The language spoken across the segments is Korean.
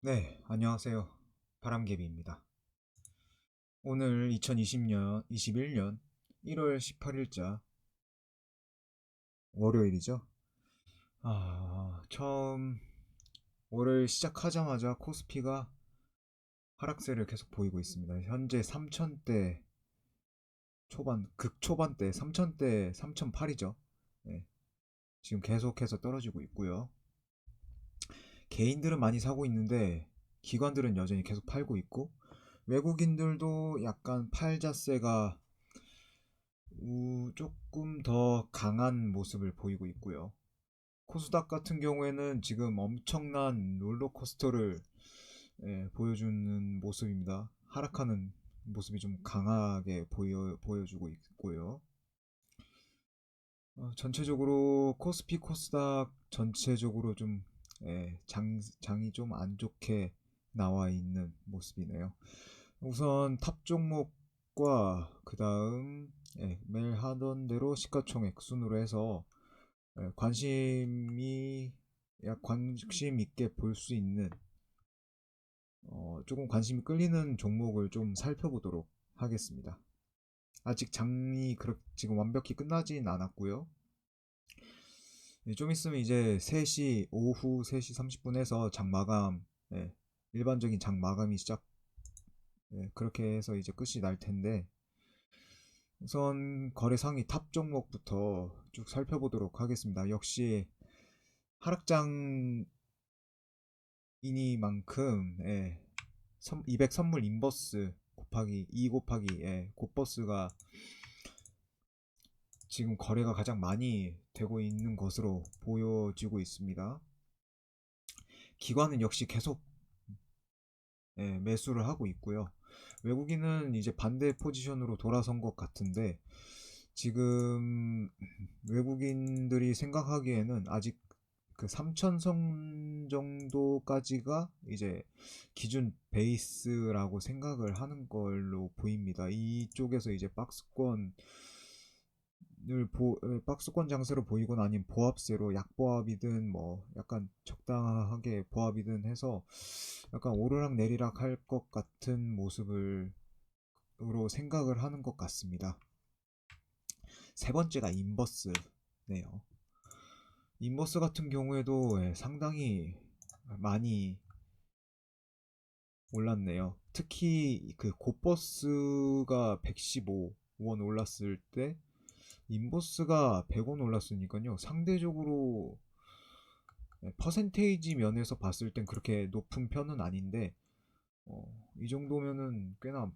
네, 안녕하세요. 바람개비입니다. 오늘 21년 1월 18일자 월요일이죠. 처음 월요일 시작하자마자 코스피가 하락세를 계속 보이고 있습니다. 현재 3천대 극초반대 3천대 3,008이죠. 네, 지금 계속해서 떨어지고 있고요. 개인들은 많이 사고 있는데 기관들은 여전히 계속 팔고 있고 외국인들도 약간 팔자세가 조금 더 강한 모습을 보이고 있고요. 코스닥 같은 경우에는 지금 엄청난 롤러코스터를 보여주는 모습입니다. 하락하는 모습이 좀 강하게 보여주고 있고요. 전체적으로 코스피 코스닥 전체적으로 좀 장이 좀 안 좋게 나와 있는 모습이네요. 우선 탑 종목과 그 다음 매일 하던 대로 시가총액 순으로 해서 관심 있게 볼 수 있는 조금 관심이 끌리는 종목을 좀 살펴보도록 하겠습니다. 아직 장이 지금 완벽히 끝나진 않았고요. 좀 있으면 이제 오후 3시 30분에서 장 마감, 일반적인 장 마감이 그렇게 해서 이제 끝이 날 텐데, 우선 거래 상위 탑 종목부터 쭉 살펴보도록 하겠습니다. 역시 하락장이니만큼 200 선물 인버스 곱하기 2 곱하기 곱버스가 지금 거래가 가장 많이 되고 있는 것으로 보여지고 있습니다. 기관은 역시 계속 매수를 하고 있고요. 외국인은 이제 반대 포지션으로 돌아선 것 같은데 지금 외국인들이 생각하기에는 아직 그 3천선 정도까지가 이제 기준 베이스라고 생각을 하는 걸로 보입니다. 이쪽에서 이제 박스권 장세로 보이거나 아니면 보합세로 약보합이든 뭐 약간 적당하게 보합이든 해서 약간 오르락 내리락 할 것 같은 모습으로 생각을 하는 것 같습니다. 세 번째가 인버스네요. 인버스 같은 경우에도 상당히 많이 올랐네요. 특히 그 곱버스가 115원 올랐을 때 인버스가 100원 올랐으니까요. 상대적으로 퍼센테이지 면에서 봤을 땐 그렇게 높은 편은 아닌데 이 정도면은 꽤나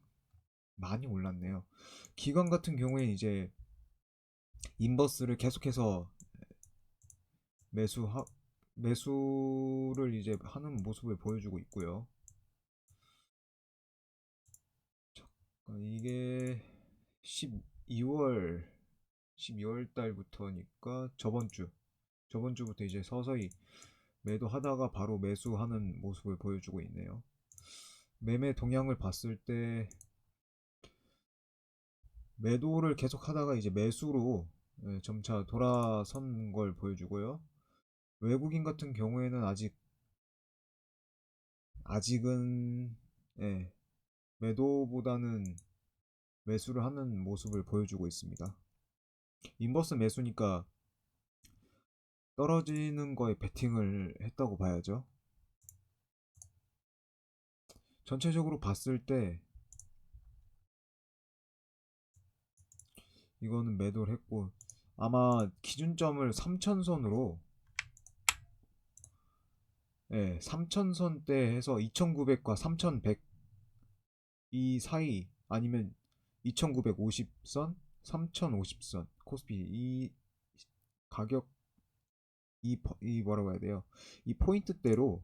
많이 올랐네요. 기관 같은 경우에 이제 인버스를 계속해서 매수 매수를 이제 하는 모습을 보여주고 있고요. 이게 12월 12월 달부터니까 저번 주부터 이제 서서히 매도하다가 바로 매수하는 모습을 보여주고 있네요. 매매 동향을 봤을 때 매도를 계속 하다가 이제 매수로 점차 돌아선 걸 보여주고요. 외국인 같은 경우에는 아직은 예, 매도보다는 매수를 하는 모습을 보여주고 있습니다. 인버스 매수니까 떨어지는 거에 베팅을 했다고 봐야죠. 전체적으로 봤을 때 이거는 매도를 했고 아마 기준점을 3천선으로 3천선대 해서 2900과 3100 이 사이 아니면 2950선, 3050선 코스피 이 가격 이 뭐라고 해야 돼요? 이 포인트대로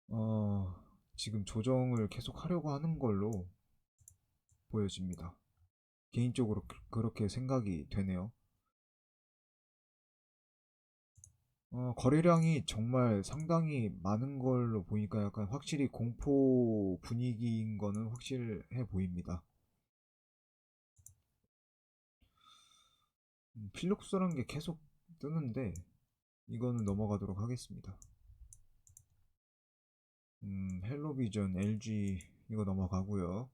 어, 지금 조정을 계속 하려고 하는 걸로 보여집니다. 개인적으로 그렇게 생각이 되네요. 거래량이 정말 상당히 많은 걸로 보니까 약간 확실히 공포 분위기인 거는 확실해 보입니다. 필룩스라는 게 계속 뜨는데 이거는 넘어가도록 하겠습니다. 헬로비전, LG 이거 넘어가고요.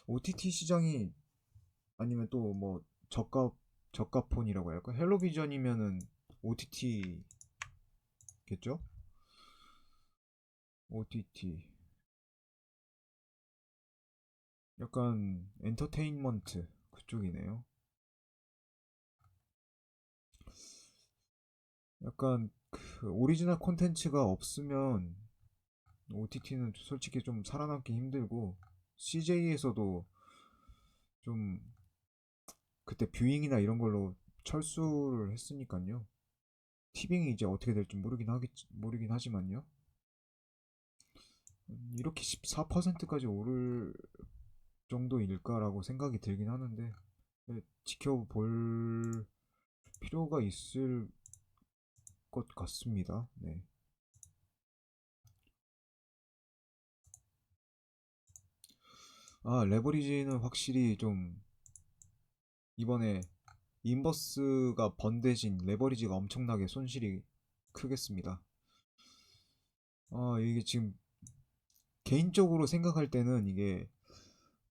OTT 시장이 아니면 또 뭐 저가폰이라고 해야 할까? 헬로비전이면은 OTT겠죠? OTT 약간 엔터테인먼트 그쪽이네요. 약간 그 오리지널 콘텐츠가 없으면 OTT는 솔직히 좀 살아남기 힘들고 CJ에서도 좀 그때 뷰잉이나 이런 걸로 철수를 했으니까요. 티빙이 이제 어떻게 될지 모르긴 하지만요. 이렇게 14%까지 오를 정도일까라고 생각이 들긴 하는데 지켜볼 필요가 있을 것 같습니다. 네. 레버리지는 확실히 좀 이번에 인버스가 번대진 레버리지가 엄청나게 손실이 크겠습니다. 이게 지금 개인적으로 생각할 때는 이게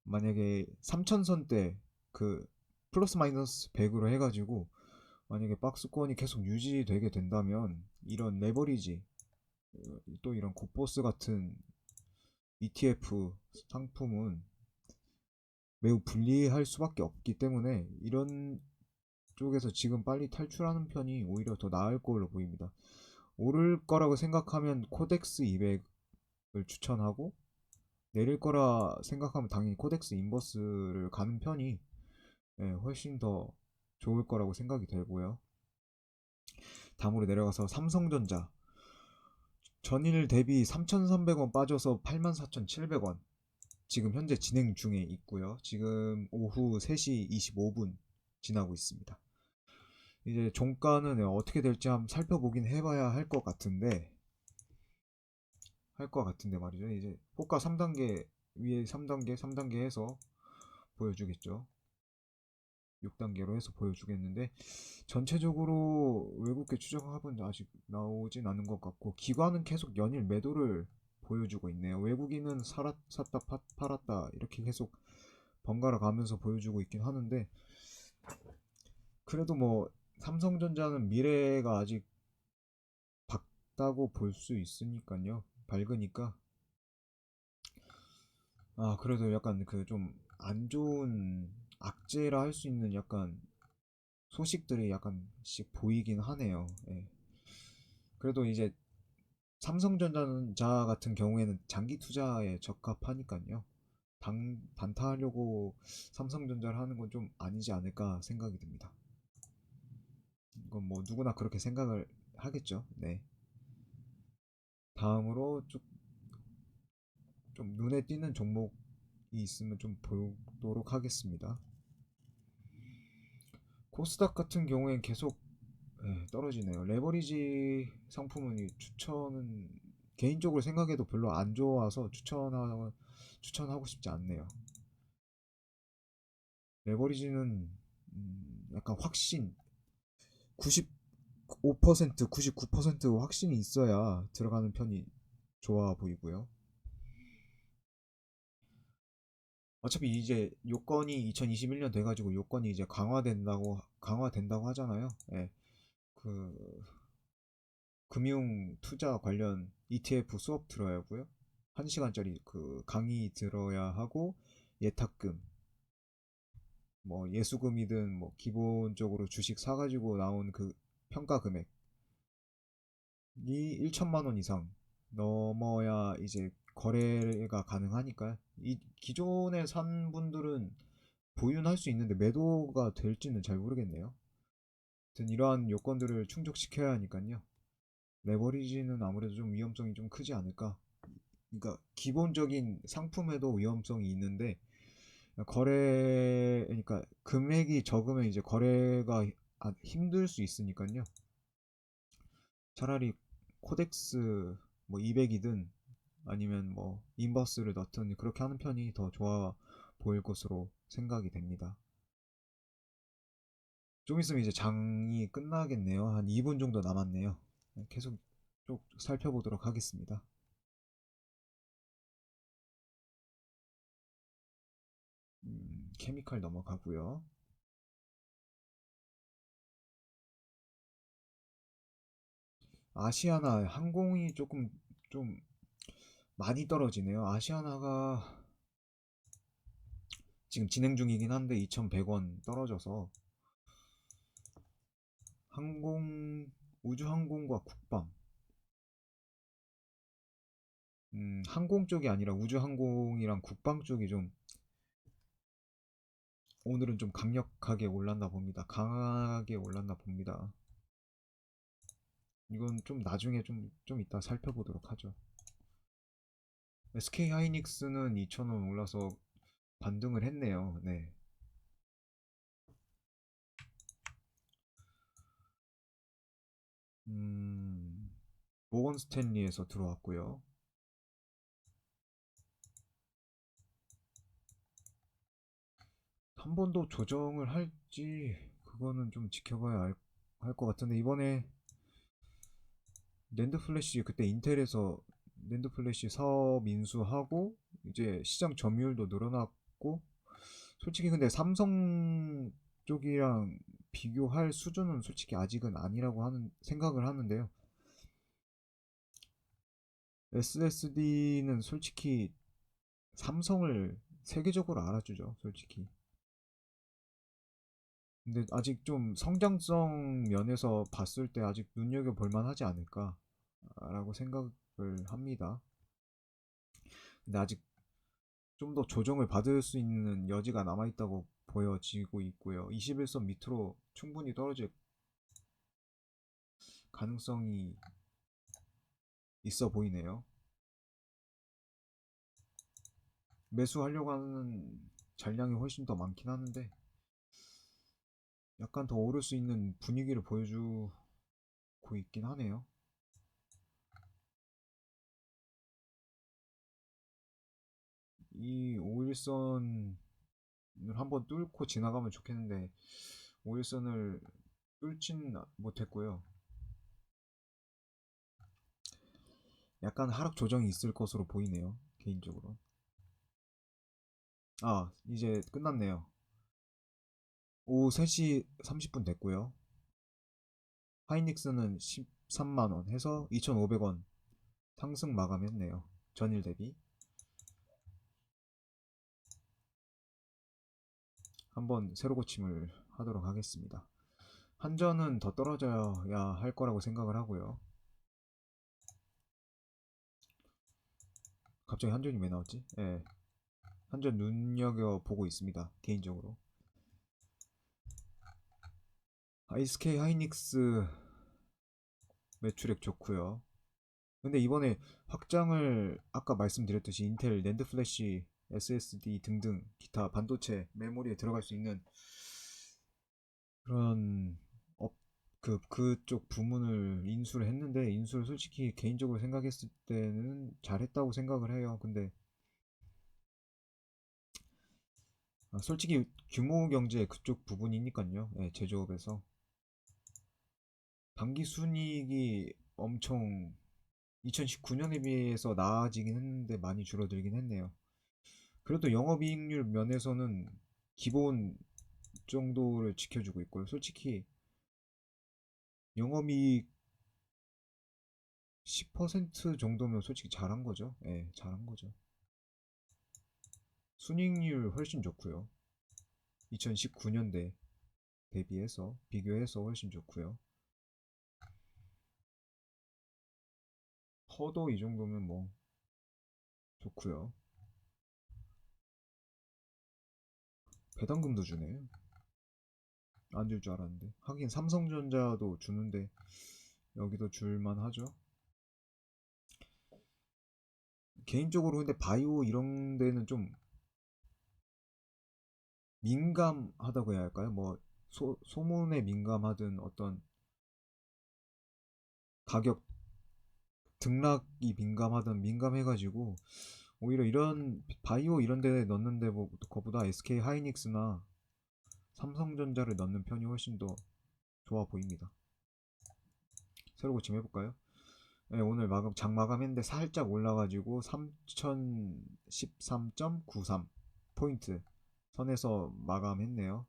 만약에 3천선대 그 플러스 마이너스 100으로 해가지고 만약에 박스권이 계속 유지되게 된다면 이런 레버리지 또 이런 곱보스 같은 ETF 상품은 매우 불리할 수밖에 없기 때문에 이런 쪽에서 지금 빨리 탈출하는 편이 오히려 더 나을 걸로 보입니다. 오를 거라고 생각하면 코덱스 200을 추천하고 내릴 거라 생각하면 당연히 코덱스 인버스를 가는 편이 훨씬 더 좋을 거라고 생각이 되고요. 다음으로 내려가서 삼성전자 전일 대비 3,300원 빠져서 84,700원 지금 현재 진행 중에 있고요. 지금 오후 3시 25분 지나고 있습니다. 이제 종가는 어떻게 될지 한번 살펴보긴 해봐야 할 것 같은데 말이죠. 이제 호가 3단계 위에 3단계 3단계 해서 보여주겠죠. 6단계로 해서 보여주겠는데 전체적으로 외국계 추정합은 아직 나오진 않은 것 같고 기관은 계속 연일 매도를 보여주고 있네요. 외국인은 샀다 팔았다 이렇게 계속 번갈아 가면서 보여주고 있긴 하는데 그래도 뭐 삼성전자는 미래가 아직 밝다고 볼 수 있으니까요. 밝으니까 그래도 약간 그 좀 안 좋은 악재라 할 수 있는 약간 소식들이 약간씩 보이긴 하네요. 예. 그래도 이제 삼성전자 같은 경우에는 장기 투자에 적합하니까요. 단타하려고 삼성전자를 하는 건 좀 아니지 않을까 생각이 듭니다. 이건 뭐 누구나 그렇게 생각을 하겠죠. 네. 다음으로 좀 눈에 띄는 종목이 있으면 좀 보도록 하겠습니다. 코스닥 같은 경우엔 계속 떨어지네요. 레버리지 상품은 추천은 개인적으로 생각해도 별로 안 좋아서 추천하고 싶지 않네요. 레버리지는 약간 확신 95% 99% 확신이 있어야 들어가는 편이 좋아 보이고요. 어차피 이제 요건이 2021년 돼가지고 요건이 이제 강화된다고 하잖아요. 예. 그 금융 투자 관련 ETF 수업 들어야 하고요. 1시간짜리 그 강의 들어야 하고 예탁금 뭐 예수금이든 뭐 기본적으로 주식 사가지고 나온 그 평가 금액이 1천만 원 이상 넘어야 이제 거래가 가능하니까 이 기존에 산 분들은 보유는 할 수 있는데 매도가 될지는 잘 모르겠네요. 아무튼 이러한 요건들을 충족시켜야 하니까요. 레버리지는 아무래도 좀 위험성이 좀 크지 않을까. 그러니까 기본적인 상품에도 위험성이 있는데 그러니까 금액이 적으면 이제 거래가 힘들 수 있으니까요. 차라리 코덱스 뭐 200이든 아니면 뭐 인버스를 넣든 그렇게 하는 편이 더 좋아 보일 것으로 생각이 됩니다. 좀 있으면 이제 장이 끝나겠네요. 한 2분 정도 남았네요. 계속 쭉 살펴보도록 하겠습니다. 케미칼 넘어가고요. 아시아나 항공이 조금 좀 많이 떨어지네요. 아시아나가 지금 진행 중이긴 한데 2,100원 떨어져서 우주항공과 국방, 항공 쪽이 아니라 우주항공이랑 국방 쪽이 좀 오늘은 좀 강력하게 올랐나 봅니다. 강하게 올랐나 봅니다. 이건 좀 나중에 좀 이따 살펴보도록 하죠. SK 하이닉스는 2,000원 올라서 반등을 했네요. 네. 모건 스탠리에서 들어왔고요. 한 번 더 조정을 할지 그거는 좀 지켜봐야 할 것 같은데, 이번에 낸드 플래시 그때 인텔에서 낸드 플래시 사업 인수하고 이제 시장 점유율도 늘어났고, 솔직히 근데 삼성 쪽이랑 비교할 수준은 솔직히 아직은 아니라고 하는 생각을 하는데요. SSD는 솔직히 삼성을 세계적으로 알아주죠, 솔직히. 근데 아직 좀 성장성 면에서 봤을 때 아직 눈여겨볼 만하지 않을까라고 생각을 합니다. 근데 아직 좀 더 조정을 받을 수 있는 여지가 남아있다고 보여지고 있고요. 21선 밑으로 충분히 떨어질 가능성이 있어 보이네요. 매수하려고 하는 잔량이 훨씬 더 많긴 하는데 약간 더 오를 수 있는 분위기를 보여주고 있긴 하네요. 이 5일선을 한번 뚫고 지나가면 좋겠는데 5일선을 뚫진 못했고요. 약간 하락 조정이 있을 것으로 보이네요, 개인적으로. 아, 이제 끝났네요. 오후 3시 30분 됐고요. 하이닉스는 13만원 해서 2,500원 상승 마감했네요, 전일 대비. 한번 새로 고침을 하도록 하겠습니다. 한전은 더 떨어져야 할 거라고 생각을 하고요. 갑자기 한전이 왜 나왔지? 예, 한전 눈여겨보고 있습니다, 개인적으로. SK 하이닉스 매출액 좋고요. 근데 이번에 확장을 아까 말씀드렸듯이 인텔 낸드 플래시, SSD 등등 기타 반도체 메모리에 들어갈 수 있는 그런 그쪽 부문을 인수를 했는데, 인수를 솔직히 개인적으로 생각했을 때는 잘했다고 생각을 해요. 근데 솔직히 규모 경제 그쪽 부분이니까요. 예, 제조업에서 당기 순이익이 엄청 2019년에 비해서 나아지긴 했는데 많이 줄어들긴 했네요. 그래도 영업이익률 면에서는 기본 정도를 지켜주고 있고요. 솔직히 영업이익 10% 정도면 솔직히 잘한 거죠. 예, 잘한 거죠. 순이익률 훨씬 좋고요. 2019년대 대비해서 비교해서 훨씬 좋고요. 허도 이 정도면 뭐 좋고요. 배당금도 주네. 안 줄 줄 알았는데. 하긴 삼성전자도 주는데 여기도 줄만 하죠. 개인적으로 근데 바이오 이런 데는 좀 민감하다고 해야 할까요? 뭐 소문에 민감하든 어떤 가격 등락이 민감하든 민감해가지고 오히려 이런 바이오 이런 데 넣는데 뭐 그거보다 SK 하이닉스나 삼성전자를 넣는 편이 훨씬 더 좋아 보입니다. 새로 고침 해볼까요? 네, 오늘 장 마감했는데 살짝 올라가지고 3013.93 포인트 선에서 마감했네요.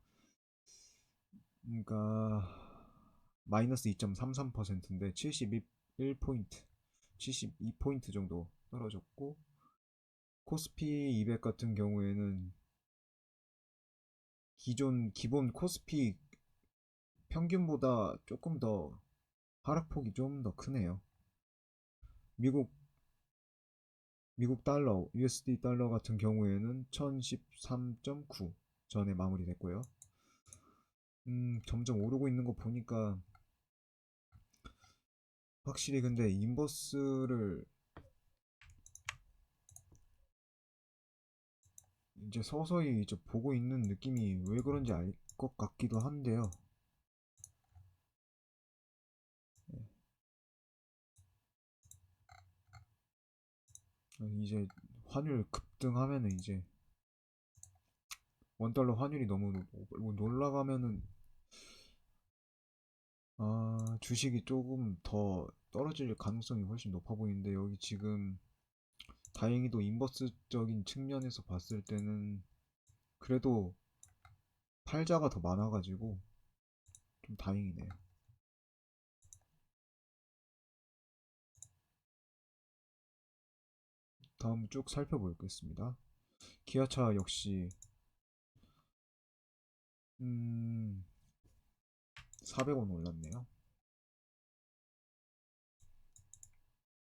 그러니까 마이너스 2.33%인데 71포인트, 72포인트 정도 떨어졌고, 코스피 200 같은 경우에는 기본 코스피 평균보다 조금 더 하락폭이 좀 더 크네요. 미국 미국 달러, USD 달러 같은 경우에는 1013.9 전에 마무리됐고요. 점점 오르고 있는 거 보니까 확실히 근데 인버스를 이제 서서히 이제 보고 있는 느낌이 왜 그런지 알 것 같기도 한데요. 이제 환율 급등하면은 이제 원달러 환율이 너무 놀라가면은 주식이 조금 더 떨어질 가능성이 훨씬 높아 보이는데, 여기 지금 다행히도 인버스적인 측면에서 봤을 때는 그래도 팔자가 더 많아가지고 좀 다행이네요. 다음 쭉 살펴보겠습니다. 기아차 역시 400원 올랐네요.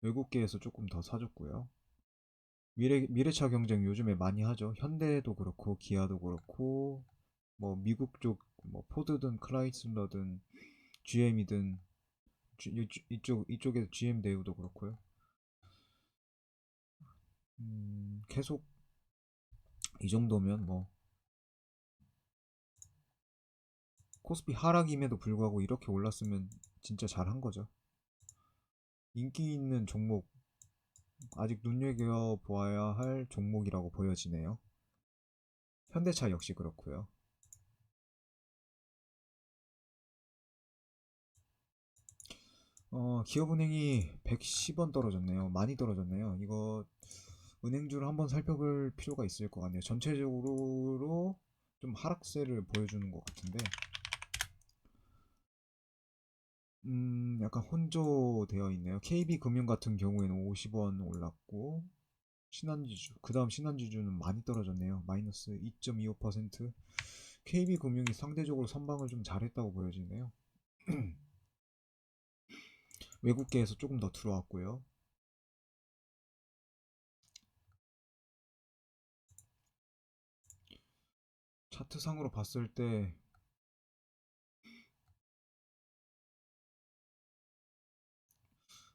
외국계에서 조금 더 사줬고요. 미래차 경쟁 요즘에 많이 하죠. 현대도 그렇고 기아도 그렇고 뭐 미국 쪽 뭐 포드든 크라이슬러든 GM이든 이쪽에 GM 대우도 그렇고요. 계속 이 정도면 뭐 코스피 하락임에도 불구하고 이렇게 올랐으면 진짜 잘한 거죠. 인기 있는 종목, 아직 눈여겨보아야 할 종목이라고 보여지네요. 현대차 역시 그렇고요. 기업은행이 110원 떨어졌네요. 많이 떨어졌네요. 이거 은행주를 한번 살펴볼 필요가 있을 것 같네요. 전체적으로 좀 하락세를 보여주는 것 같은데, 약간 혼조되어 있네요. KB금융 같은 경우에는 50원 올랐고, 그 다음 신한지주는 많이 떨어졌네요. 마이너스 2.25%. KB금융이 상대적으로 선방을 좀 잘했다고 보여지네요. 외국계에서 조금 더 들어왔고요. 차트상으로 봤을 때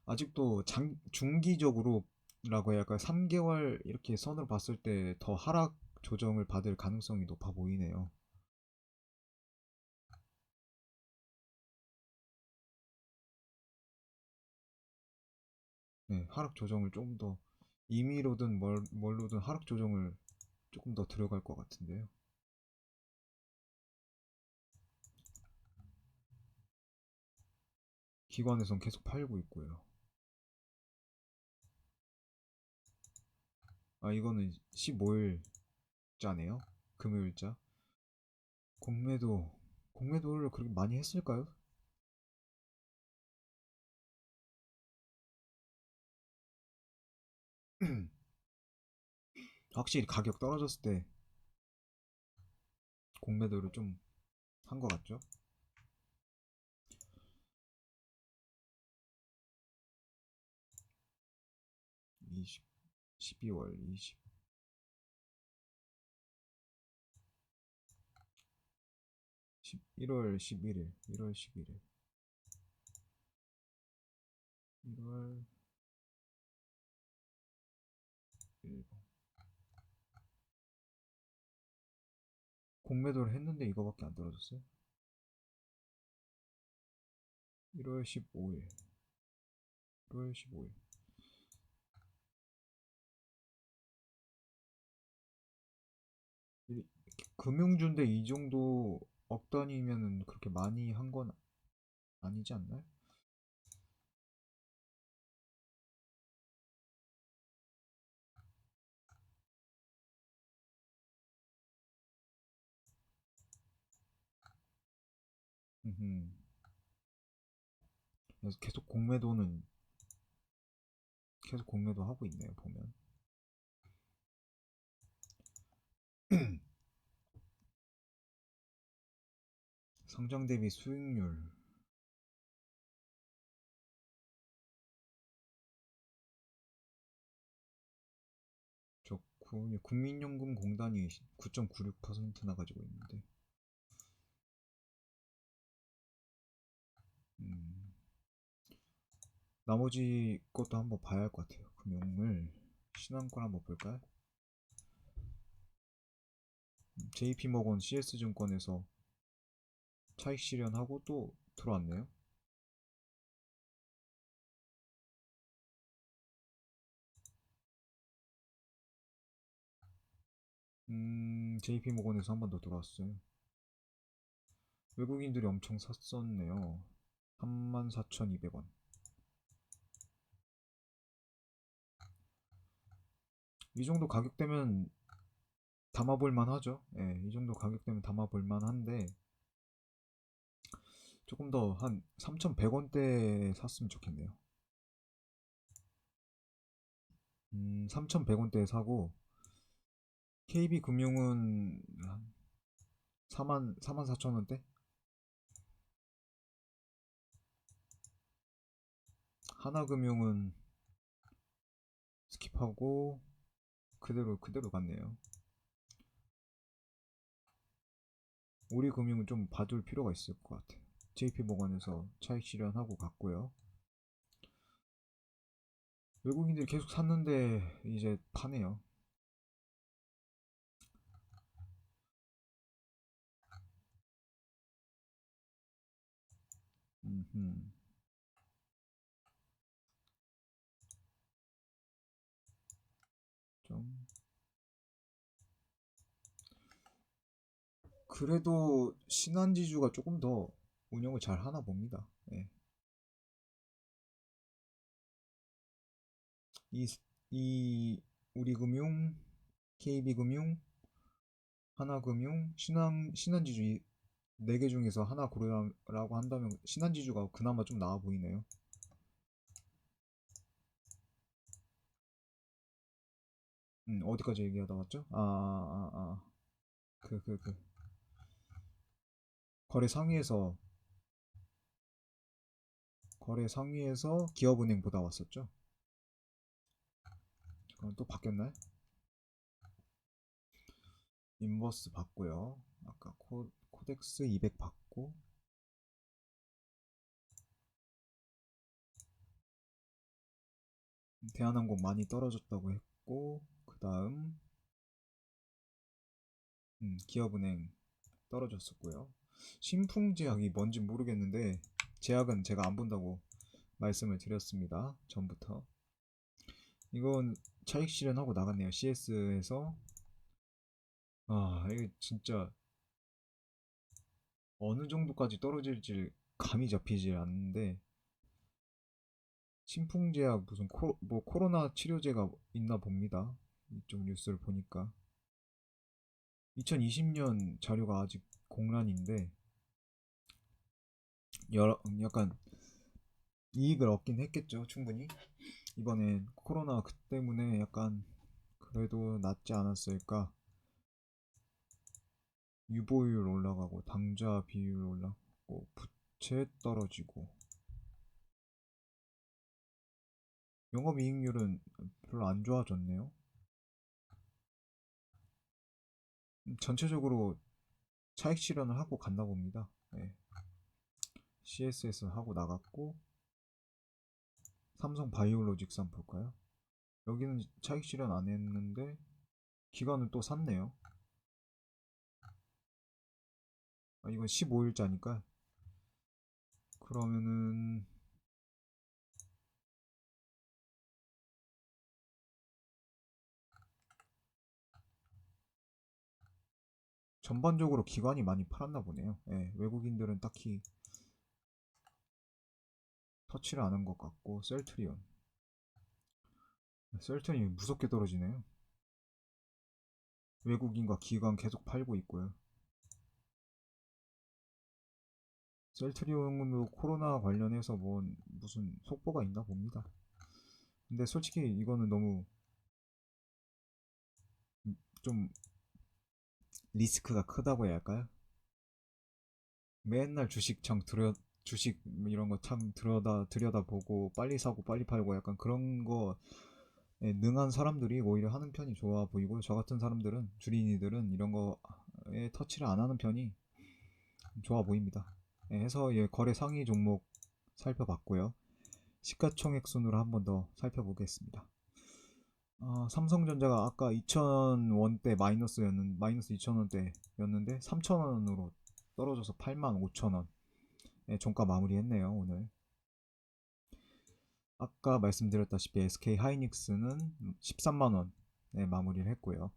아직도 중기적으로라고 해야 할까요? 3개월 이렇게 선으로 봤을 때 더 하락 조정을 받을 가능성이 높아 보이네요. 네, 하락 조정을 조금 더 임의로든 뭘로든 하락 조정을 조금 더 들어갈 것 같은데요. 기관에선 계속 팔고 있고요. 이거는 15일자네요. 금요일자. 공매도를 그렇게 많이 했을까요? 확실히 가격 떨어졌을 때 공매도를 좀 한 것 같죠? 20, 12월 20, 1월 11일, 1월 11일, 1월 1일. 공매도를 했는데 이거밖에 안 떨어졌어요? 1월 15일, 1월 15일. 금융주인데 이 정도 억 단위면은 그렇게 많이 한 건 아니지 않나요? 음. 그래서 계속 공매도 하고 있네요, 보면. 성장 대비 수익률. 좋고, 국민연금공단이 9.96%나 가지고 있는데, 음, 나머지 것도 한번 봐야 할 것 같아요. 금융을. 신한권 한번 볼까요? JP모건 CS증권에서 차익 실현하고 또 들어왔네요. JP모건에서 한 번 더 들어왔어요. 외국인들이 엄청 샀었네요. 34,200원. 이 정도 가격대면 담아볼만 하죠. 예, 이 정도 가격대면 담아볼만 한데, 조금 더 한 3,100원대 샀으면 좋겠네요. 3,100원대에 사고, KB금융은 44,000원대? 하나금융은 스킵하고, 그대로 갔네요. 우리금융은 좀 봐줄 필요가 있을 것 같아요. JP모건에서 차익 실현하고 갔고요. 외국인들이 계속 샀는데 이제 파네요. 음흠. 좀 그래도 신한지주가 조금 더 운영을 잘 하나 봅니다. 예. 이, 이 우리금융, KB금융, 하나금융, 신한지주 이 4개 중에서 하나 고르라고 한다면 신한지주가 그나마 좀 나아 보이네요. 어디까지 얘기하다 왔죠? 그 거래 상위에서 기업은행보다 왔었죠. 그럼 또 바뀌었나요? 인버스 받고요. 아까 코덱스 200 받고, 대한항공 많이 떨어졌다고 했고, 그 다음 기업은행 떨어졌었고요. 신풍제약이 뭔지 모르겠는데 제약은 제가 안 본다고 말씀을 드렸습니다. 전부터. 이건 차익 실현하고 나갔네요. CS에서. 이게 진짜 어느 정도까지 떨어질지 감이 잡히지 않는데, 신풍제약 무슨 뭐 코로나 치료제가 있나 봅니다. 이쪽 뉴스를 보니까 2020년 자료가 아직 공란인데, 약간 이익을 얻긴 했겠죠, 충분히. 이번엔 코로나 때문에 약간 그래도 낫지 않았을까. 유보율 올라가고 당좌 비율 올라가고 부채 떨어지고 영업이익률은 별로 안 좋아졌네요. 전체적으로 차익 실현을 하고 갔나 봅니다. 네. CSS 하고 나갔고, 삼성 바이오로직스 한번 볼까요? 여기는 차익 실현 안 했는데 기간을 또 샀네요. 이건 15일자니까 그러면은 전반적으로 기관이 많이 팔았나 보네요. 예, 외국인들은 딱히 터치를 안 한 것 같고. 셀트리온이 무섭게 떨어지네요. 외국인과 기관 계속 팔고 있고요. 셀트리온도 코로나 관련해서 뭐 무슨 속보가 있나 봅니다. 근데 솔직히 이거는 너무 좀 리스크가 크다고 해야 할까요? 맨날 주식 이런 거 참 들여다보고 빨리 사고 빨리 팔고 약간 그런 거 능한 사람들이 오히려 하는 편이 좋아 보이고, 저 같은 사람들은, 주린이들은 이런 거에 터치를 안 하는 편이 좋아 보입니다. 해서 거래 상위 종목 살펴봤고요. 시가총액 순으로 한 번 더 살펴보겠습니다. 삼성전자가 아까 2,000원대 마이너스 2,000원대였는데 3,000원으로 떨어져서 85,000원 종가 마무리했네요 오늘. 아까 말씀드렸다시피 SK 하이닉스는 13만원에 마무리를 했고요.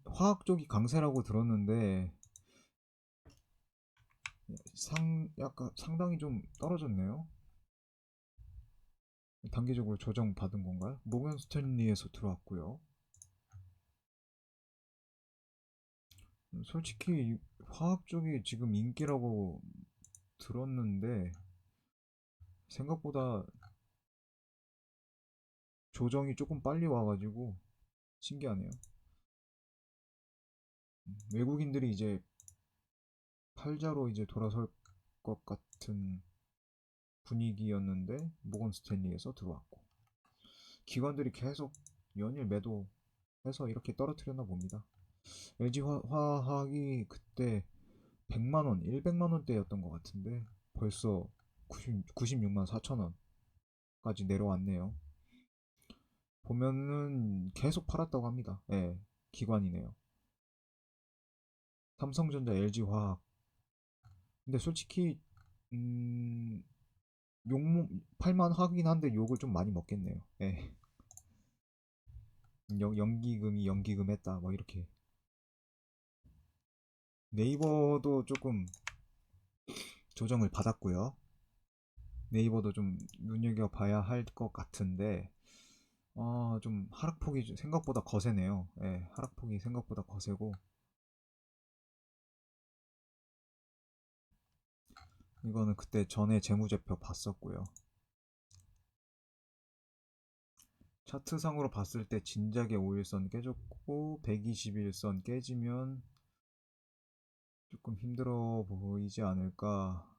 화학 쪽이 강세라고 들었는데 약간 상당히 좀 떨어졌네요. 단기적으로 조정 받은 건가요? 모건 스탠리에서 들어왔고요. 솔직히 화학 쪽이 지금 인기라고 들었는데 생각보다 조정이 조금 빨리 와가지고 신기하네요. 외국인들이 이제 팔자로 이제 돌아설 것 같은 분위기였는데 모건 스탠리에서 들어왔고, 기관들이 계속 연일 매도해서 이렇게 떨어뜨렸나 봅니다. LG 화학이 그때 100만원, 100만원대였던 것 같은데 벌써 96만 4천원까지 내려왔네요. 보면은 계속 팔았다고 합니다. 예, 기관이네요. 삼성전자, LG화학. 근데 솔직히 음, 팔만 하긴 한데 욕을 좀 많이 먹겠네요. 예. 연기금이 연기금 했다 뭐 이렇게. 네이버도 조금 조정을 받았고요. 네이버도 좀 눈여겨봐야 할 것 같은데 좀 하락폭이 생각보다 거세네요. 예, 하락폭이 생각보다 거세고, 이거는 그때 전에 재무제표 봤었고요. 차트상으로 봤을 때 진작에 5일선 깨졌고 121선 깨지면 조금 힘들어 보이지 않을까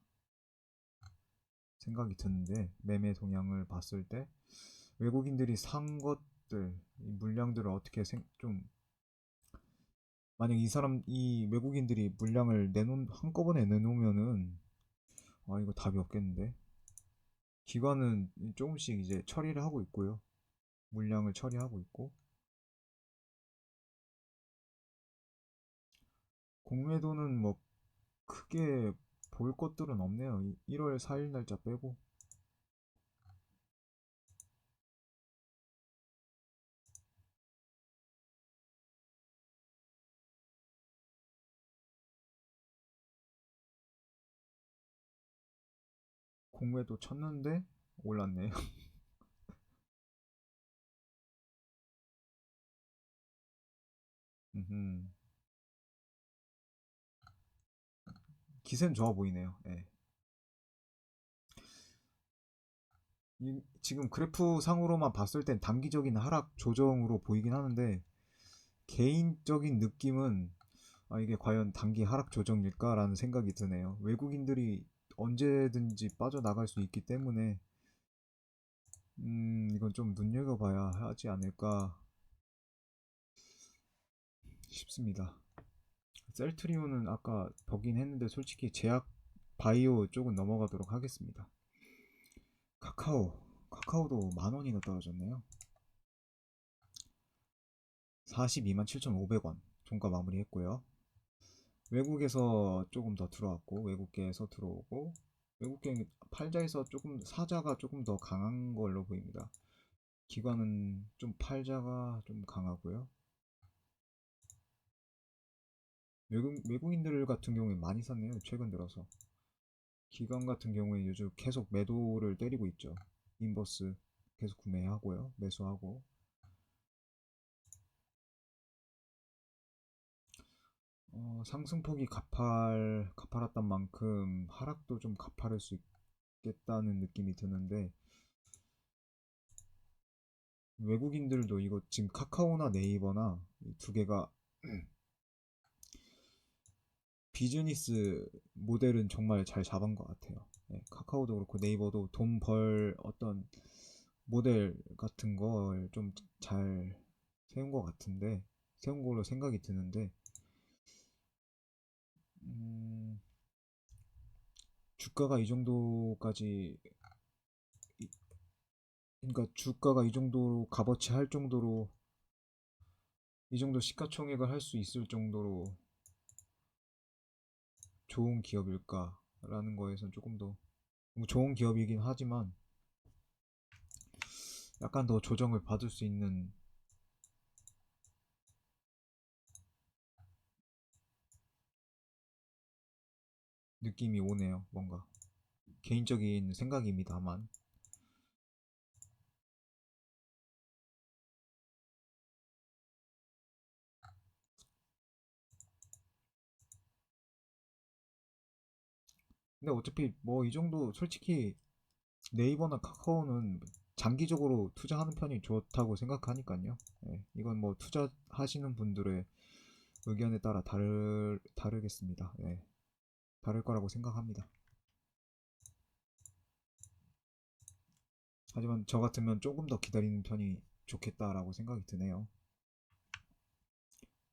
생각이 드는데, 매매 동향을 봤을 때 외국인들이 산 것들, 이 물량들을 어떻게 좀, 만약 이 외국인들이 물량을 한꺼번에 내놓으면은 이거 답이 없겠는데. 기관은 조금씩 이제 처리를 하고 있고요. 물량을 처리하고 있고, 공매도는 뭐 크게 볼 것들은 없네요. 1월 4일 날짜 빼고. 공매도 쳤는데 올랐네요. 기세는 좋아 보이네요. 예. 지금 그래프 상으로만 봤을 땐 단기적인 하락 조정으로 보이긴 하는데, 개인적인 느낌은 이게 과연 단기 하락 조정일까라는 생각이 드네요. 외국인들이 언제든지 빠져나갈 수 있기 때문에 이건 좀 눈여겨봐야 하지 않을까 싶습니다. 셀트리온은 아까 보긴 했는데 솔직히 제약 바이오 쪽은 넘어가도록 하겠습니다. 카카오도 만원이나 떨어졌네요. 42만 7,500원 종가 마무리했고요. 외국에서 조금 더 들어왔고, 외국계에서 들어오고, 외국계 팔자에서 조금 사자가 조금 더 강한 걸로 보입니다. 기관은 좀 팔자가 좀 강하고요. 외국인들 같은 경우에 많이 샀네요, 최근 들어서. 기관 같은 경우에 요즘 계속 매도를 때리고 있죠. 인버스 계속 구매하고요, 매수하고. 상승폭이 가파랐던 만큼 하락도 좀 가파를 수 있겠다는 느낌이 드는데, 외국인들도 이거 지금 카카오나 네이버나 이 두 개가 비즈니스 모델은 정말 잘 잡은 것 같아요. 네, 카카오도 그렇고 네이버도 돈 벌 어떤 모델 같은 걸 좀 잘 세운 것 같은데, 세운 걸로 생각이 드는데, 음, 주가가 이 정도까지, 그러니까 주가가 이 정도로 값어치 할 정도로, 이 정도 시가총액을 할 수 있을 정도로 좋은 기업일까라는 거에선 조금 더, 뭐 좋은 기업이긴 하지만 약간 더 조정을 받을 수 있는 느낌이 오네요. 뭔가 개인적인 생각입니다만. 근데 어차피 뭐 이 정도 솔직히 네이버나 카카오는 장기적으로 투자하는 편이 좋다고 생각하니까요. 예, 이건 뭐 투자하시는 분들의 의견에 따라 다르겠습니다. 예, 다를 거라고 생각합니다. 하지만 저 같으면 조금 더 기다리는 편이 좋겠다라고 생각이 드네요.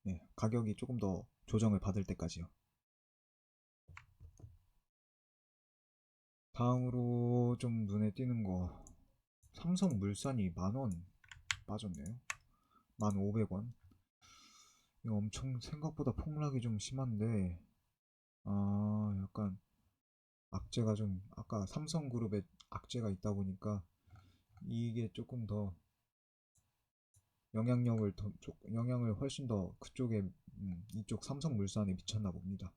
예, 가격이 조금 더 조정을 받을 때까지요. 다음으로 좀 눈에 띄는 거, 삼성물산이 10,000원 빠졌네요. 1,500원. 이거 엄청 생각보다 폭락이 좀 심한데, 약간 악재가 좀, 아까 삼성그룹에 악재가 있다 보니까 이게 조금 더 영향을 훨씬 더 그쪽에, 이쪽 삼성물산에 미쳤나 봅니다.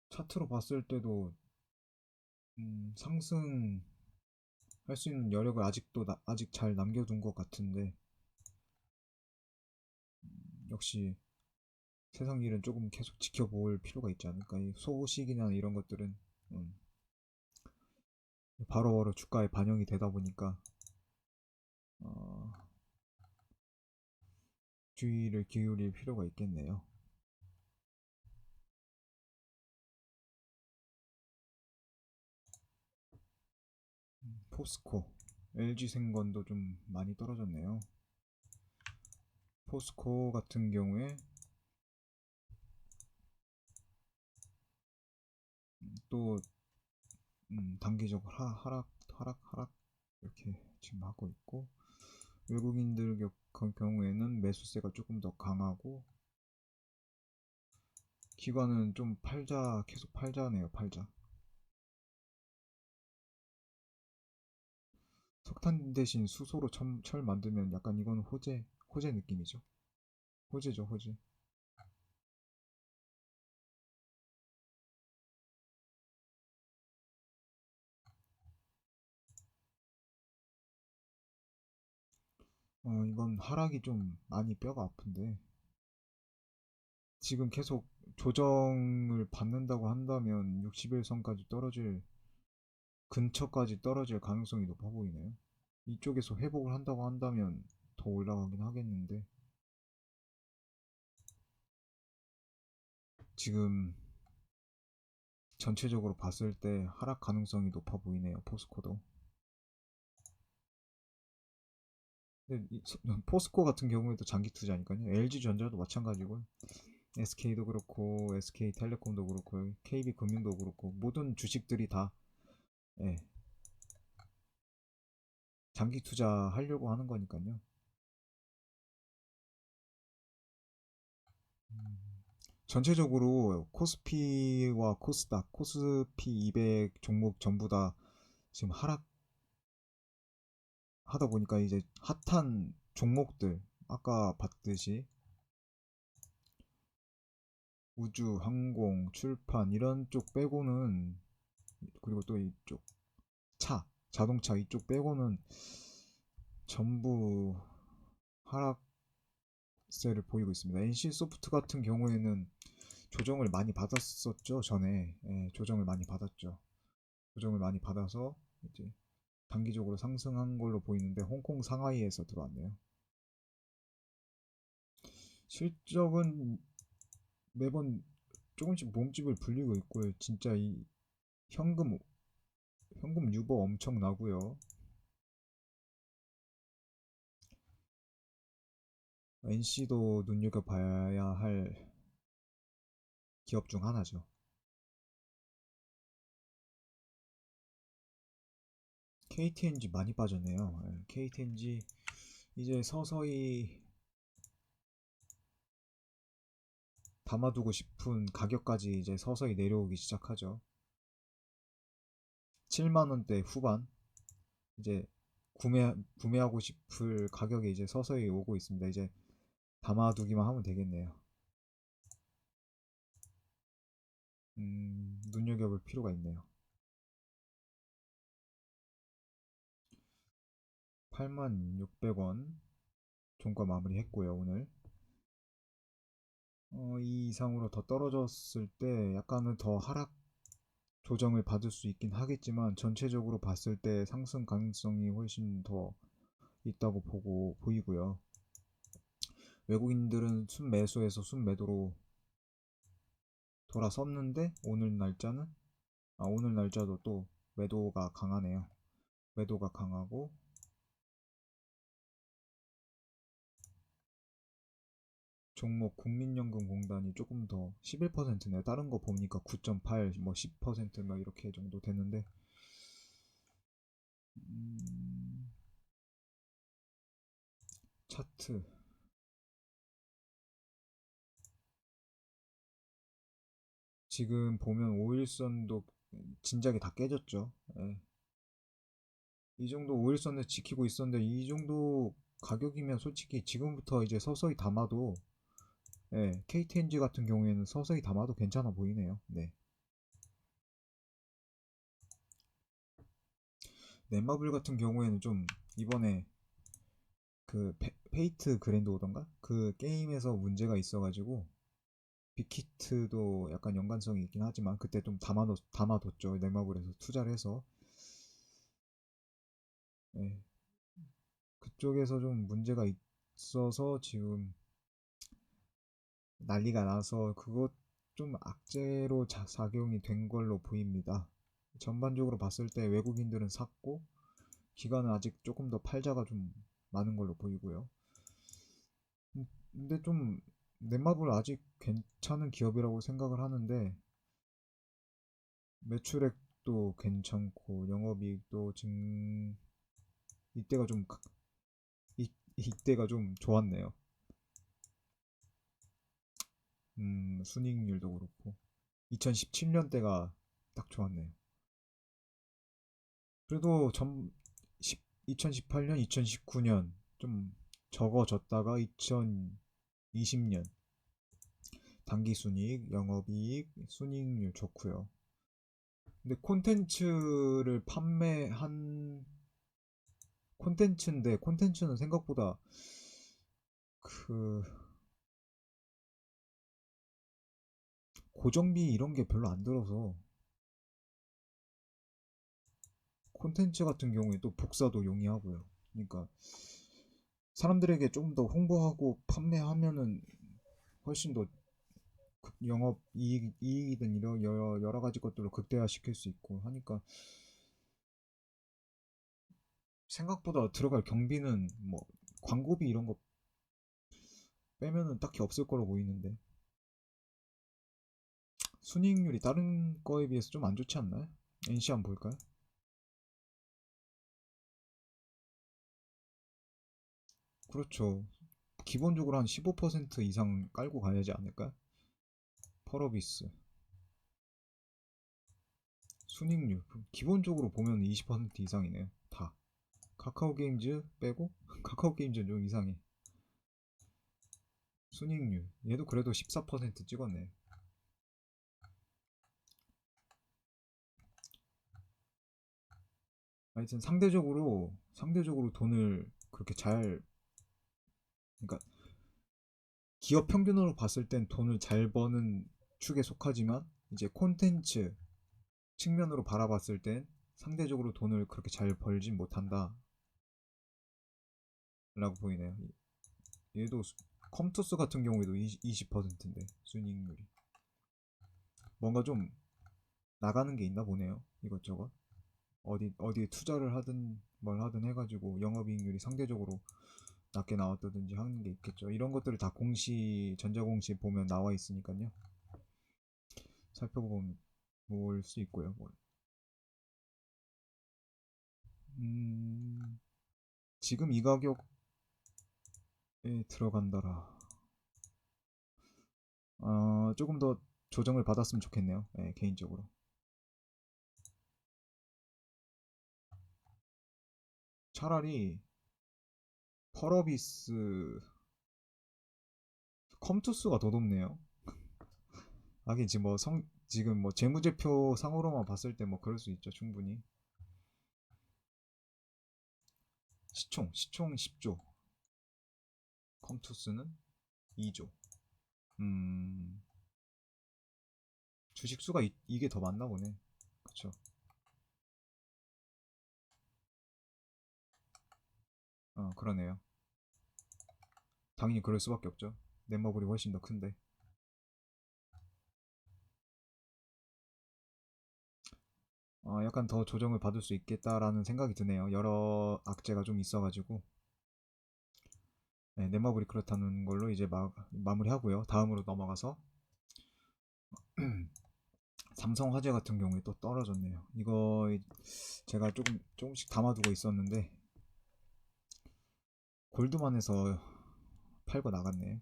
차트로 봤을 때도, 상승할 수 있는 여력을 아직 잘 남겨둔 것 같은데, 역시 세상 일은 조금 계속 지켜볼 필요가 있지 않을까. 이 소식이나 이런 것들은 음, 바로바로 주가에 반영이 되다 보니까 어, 주의를 기울일 필요가 있겠네요. 포스코, LG생건도 좀 많이 떨어졌네요. 포스코 같은 경우에 또 단기적으로 하락 이렇게 지금 하고 있고, 외국인들 경우에는 매수세가 조금 더 강하고, 기관은 좀 계속 팔자네요. 팔자. 석탄 대신 수소로 철 만들면 약간 이건 호재 느낌이죠. 호재죠, 호재. 이건 하락이 좀 많이 뼈가 아픈데, 지금 계속 조정을 받는다고 한다면 61선까지 근처까지 떨어질 가능성이 높아 보이네요. 이쪽에서 회복을 한다고 한다면 더 올라가긴 하겠는데, 지금 전체적으로 봤을 때 하락 가능성이 높아 보이네요, 포스코도. 근데 포스코 같은 경우에도 장기 투자니까요. LG전자도 마찬가지고, SK도 그렇고, SK텔레콤도 그렇고, KB금융도 그렇고, 모든 주식들이 다 예, 장기 투자하려고 하는 거니까요. 전체적으로 코스피와 코스닥, 코스피 200 종목 전부 다 지금 하락하다 보니까 이제 핫한 종목들, 아까 봤듯이 우주, 항공, 출판 이런 쪽 빼고는, 그리고 또 이쪽 자동차 이쪽 빼고는 전부 하락세를 보이고 있습니다. NC소프트 같은 경우에는 조정을 많이 받았었죠. 전에 조정을 많이 받았죠. 조정을 많이 받아서 이제 단기적으로 상승한 걸로 보이는데 홍콩 상하이에서 들어왔네요. 실적은 매번 조금씩 몸집을 불리고 있고요. 진짜 이 현금 유보 엄청 나고요. NC도 눈여겨봐야 할 기업 중 하나죠. KTNG 많이 빠졌네요. KTNG 이제 서서히 담아두고 싶은 가격까지 이제 서서히 내려오기 시작하죠. 7만원대 후반 이제 구매하고 싶을 가격에 이제 서서히 오고 있습니다. 이제 담아두기만 하면 되겠네요. 눈여겨볼 필요가 있네요. 86,600원 종가 마무리했고요. 오늘 이 이상으로 더 떨어졌을 때 약간은 더 하락 조정을 받을 수 있긴 하겠지만 전체적으로 봤을 때 상승 가능성이 훨씬 더 있다고 보이고요. 외국인들은 순매수에서 순매도로 돌아섰는데 오늘 날짜도 또 매도가 강하네요. 매도가 강하고 종목 국민연금공단이 조금 더 11%네요. 다른 거 보니까 9.8, 뭐 10% 이렇게 정도 됐는데 차트 지금 보면 5일선도 진작에 다 깨졌죠. 예. 이 정도 5일선을 지키고 있었는데 이 정도 가격이면 솔직히 지금부터 이제 서서히 담아도 KTNG 같은 경우에는 서서히 담아도 괜찮아 보이네요. 네. 넷마블 같은 경우에는 좀 이번에 그 페이트 그랜드 오던가 그 게임에서 문제가 있어가지고 빅히트도 약간 연관성이 있긴 하지만 그때 좀 담아뒀죠. 넷마블에서 투자를 해서 예, 그쪽에서 좀 문제가 있어서 지금 난리가 나서 그것 좀 악재로 작용이 된 걸로 보입니다. 전반적으로 봤을 때 외국인들은 샀고 기관은 아직 조금 더 팔자가 좀 많은 걸로 보이고요. 근데 좀 넷마블 아직 괜찮은 기업이라고 생각을 하는데 매출액도 괜찮고 영업이익도 지금 이때가 좀 이때가 좀 좋았네요. 순이익률도 그렇고 2017년대가 딱 좋았네요. 그래도 2018년, 2019년 좀 적어졌다가 2020년 당기순이익, 영업이익, 순이익률 좋고요. 근데 콘텐츠를 판매한 콘텐츠인데 콘텐츠는 생각보다 그 고정비 이런 게 별로 안 들어서 콘텐츠 같은 경우에 또 복사도 용이하고요. 그러니까 사람들에게 좀 더 홍보하고 판매하면은 훨씬 더 영업 이익이든 이런 여러 가지 것들을 극대화 시킬 수 있고 하니까 생각보다 들어갈 경비는 뭐 광고비 이런 거 빼면은 딱히 없을 거로 보이는데 순이익률이 다른 거에 비해서 좀 안 좋지 않나요? NC 한번 볼까요? 그렇죠. 기본적으로 한 15% 이상 깔고 가야지 않을까요? 펄어비스 순이익률 기본적으로 보면 20% 이상이네요. 다 카카오 게임즈 빼고 카카오 게임즈는 좀 이상해. 순이익률 얘도 그래도 14% 찍었네. 하여튼 상대적으로 돈을 그렇게 잘, 그러니까 기업 평균으로 봤을 땐 돈을 잘 버는 축에 속하지만 이제 콘텐츠 측면으로 바라봤을 땐 상대적으로 돈을 그렇게 잘 벌진 못한다라고 보이네요. 얘도 컴투스 같은 경우에도 20%인데 순이익률이 뭔가 좀 나가는 게 있나 보네요. 이것저것 어디에 투자를 하든 뭘 하든 해가지고 영업이익률이 상대적으로 낮게 나왔다든지 하는 게 있겠죠. 이런 것들을 다 전자공시 보면 나와 있으니까요. 살펴보면 볼 수 있고요. 뭐. 음, 지금 이 가격에 들어간다라. 조금 더 조정을 받았으면 좋겠네요. 네, 개인적으로. 차라리 펄어비스 컴투스가 더 높네요. 하긴 지금 뭐 재무제표 상으로만 봤을 때 뭐 그럴 수 있죠. 충분히. 시총 10조. 컴투스는 2조. 음, 주식수가 이게 더 많나 보네. 그쵸. 그러네요. 당연히 그럴 수밖에 없죠. 넷마블이 훨씬 더 큰데. 약간 더 조정을 받을 수 있겠다라는 생각이 드네요. 여러 악재가 좀 있어가지고. 네, 넷마블이 그렇다는 걸로 이제 마무리하고요. 다음으로 넘어가서 삼성화재 같은 경우에 또 떨어졌네요. 이거 제가 조금씩 담아두고 있었는데 골드만에서 팔고 나갔네.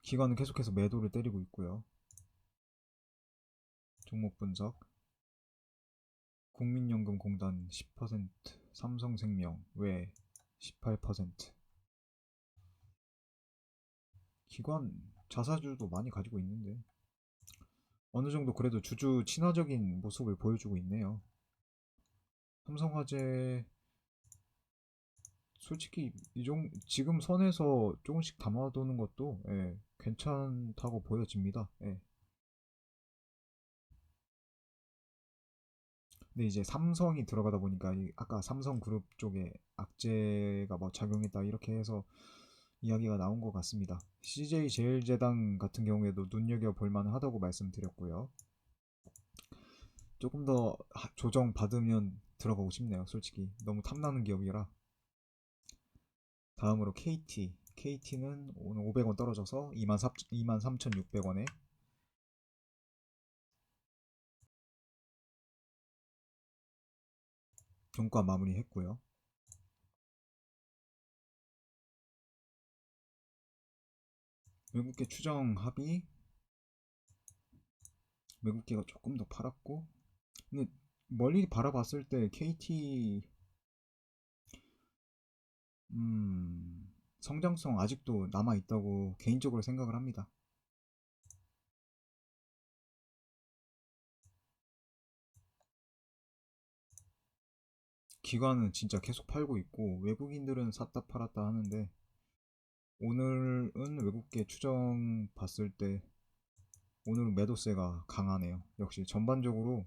기관은 계속해서 매도를 때리고 있고요. 종목 분석. 국민연금공단 10%, 삼성생명 외 18%. 기관 자사주도 많이 가지고 있는데 어느 정도 그래도 주주 친화적인 모습을 보여주고 있네요. 삼성화재 솔직히 지금 선에서 조금씩 담아두는 것도 괜찮다고 보여집니다. 예. 근데 이제 삼성이 들어가다 보니까 아까 삼성그룹 쪽에 악재가 뭐 작용했다 이렇게 해서 이야기가 나온 것 같습니다. CJ제일제당 같은 경우에도 눈여겨볼 만하다고 말씀드렸고요. 조금 더 조정 받으면 들어가고 싶네요. 솔직히 너무 탐나는 기업이라. 다음으로 KT. KT는 오늘 500원 떨어져서 23,600원에 종가 마무리했고요. 외국계 추정 합의 외국계가 조금 더 팔았고 근데 멀리 바라봤을 때 KT 성장성 아직도 남아 있다고 개인적으로 생각을 합니다. 기관은 진짜 계속 팔고 있고 외국인들은 샀다 팔았다 하는데 오늘은 외국계 추정 봤을 때 오늘은 매도세가 강하네요. 역시 전반적으로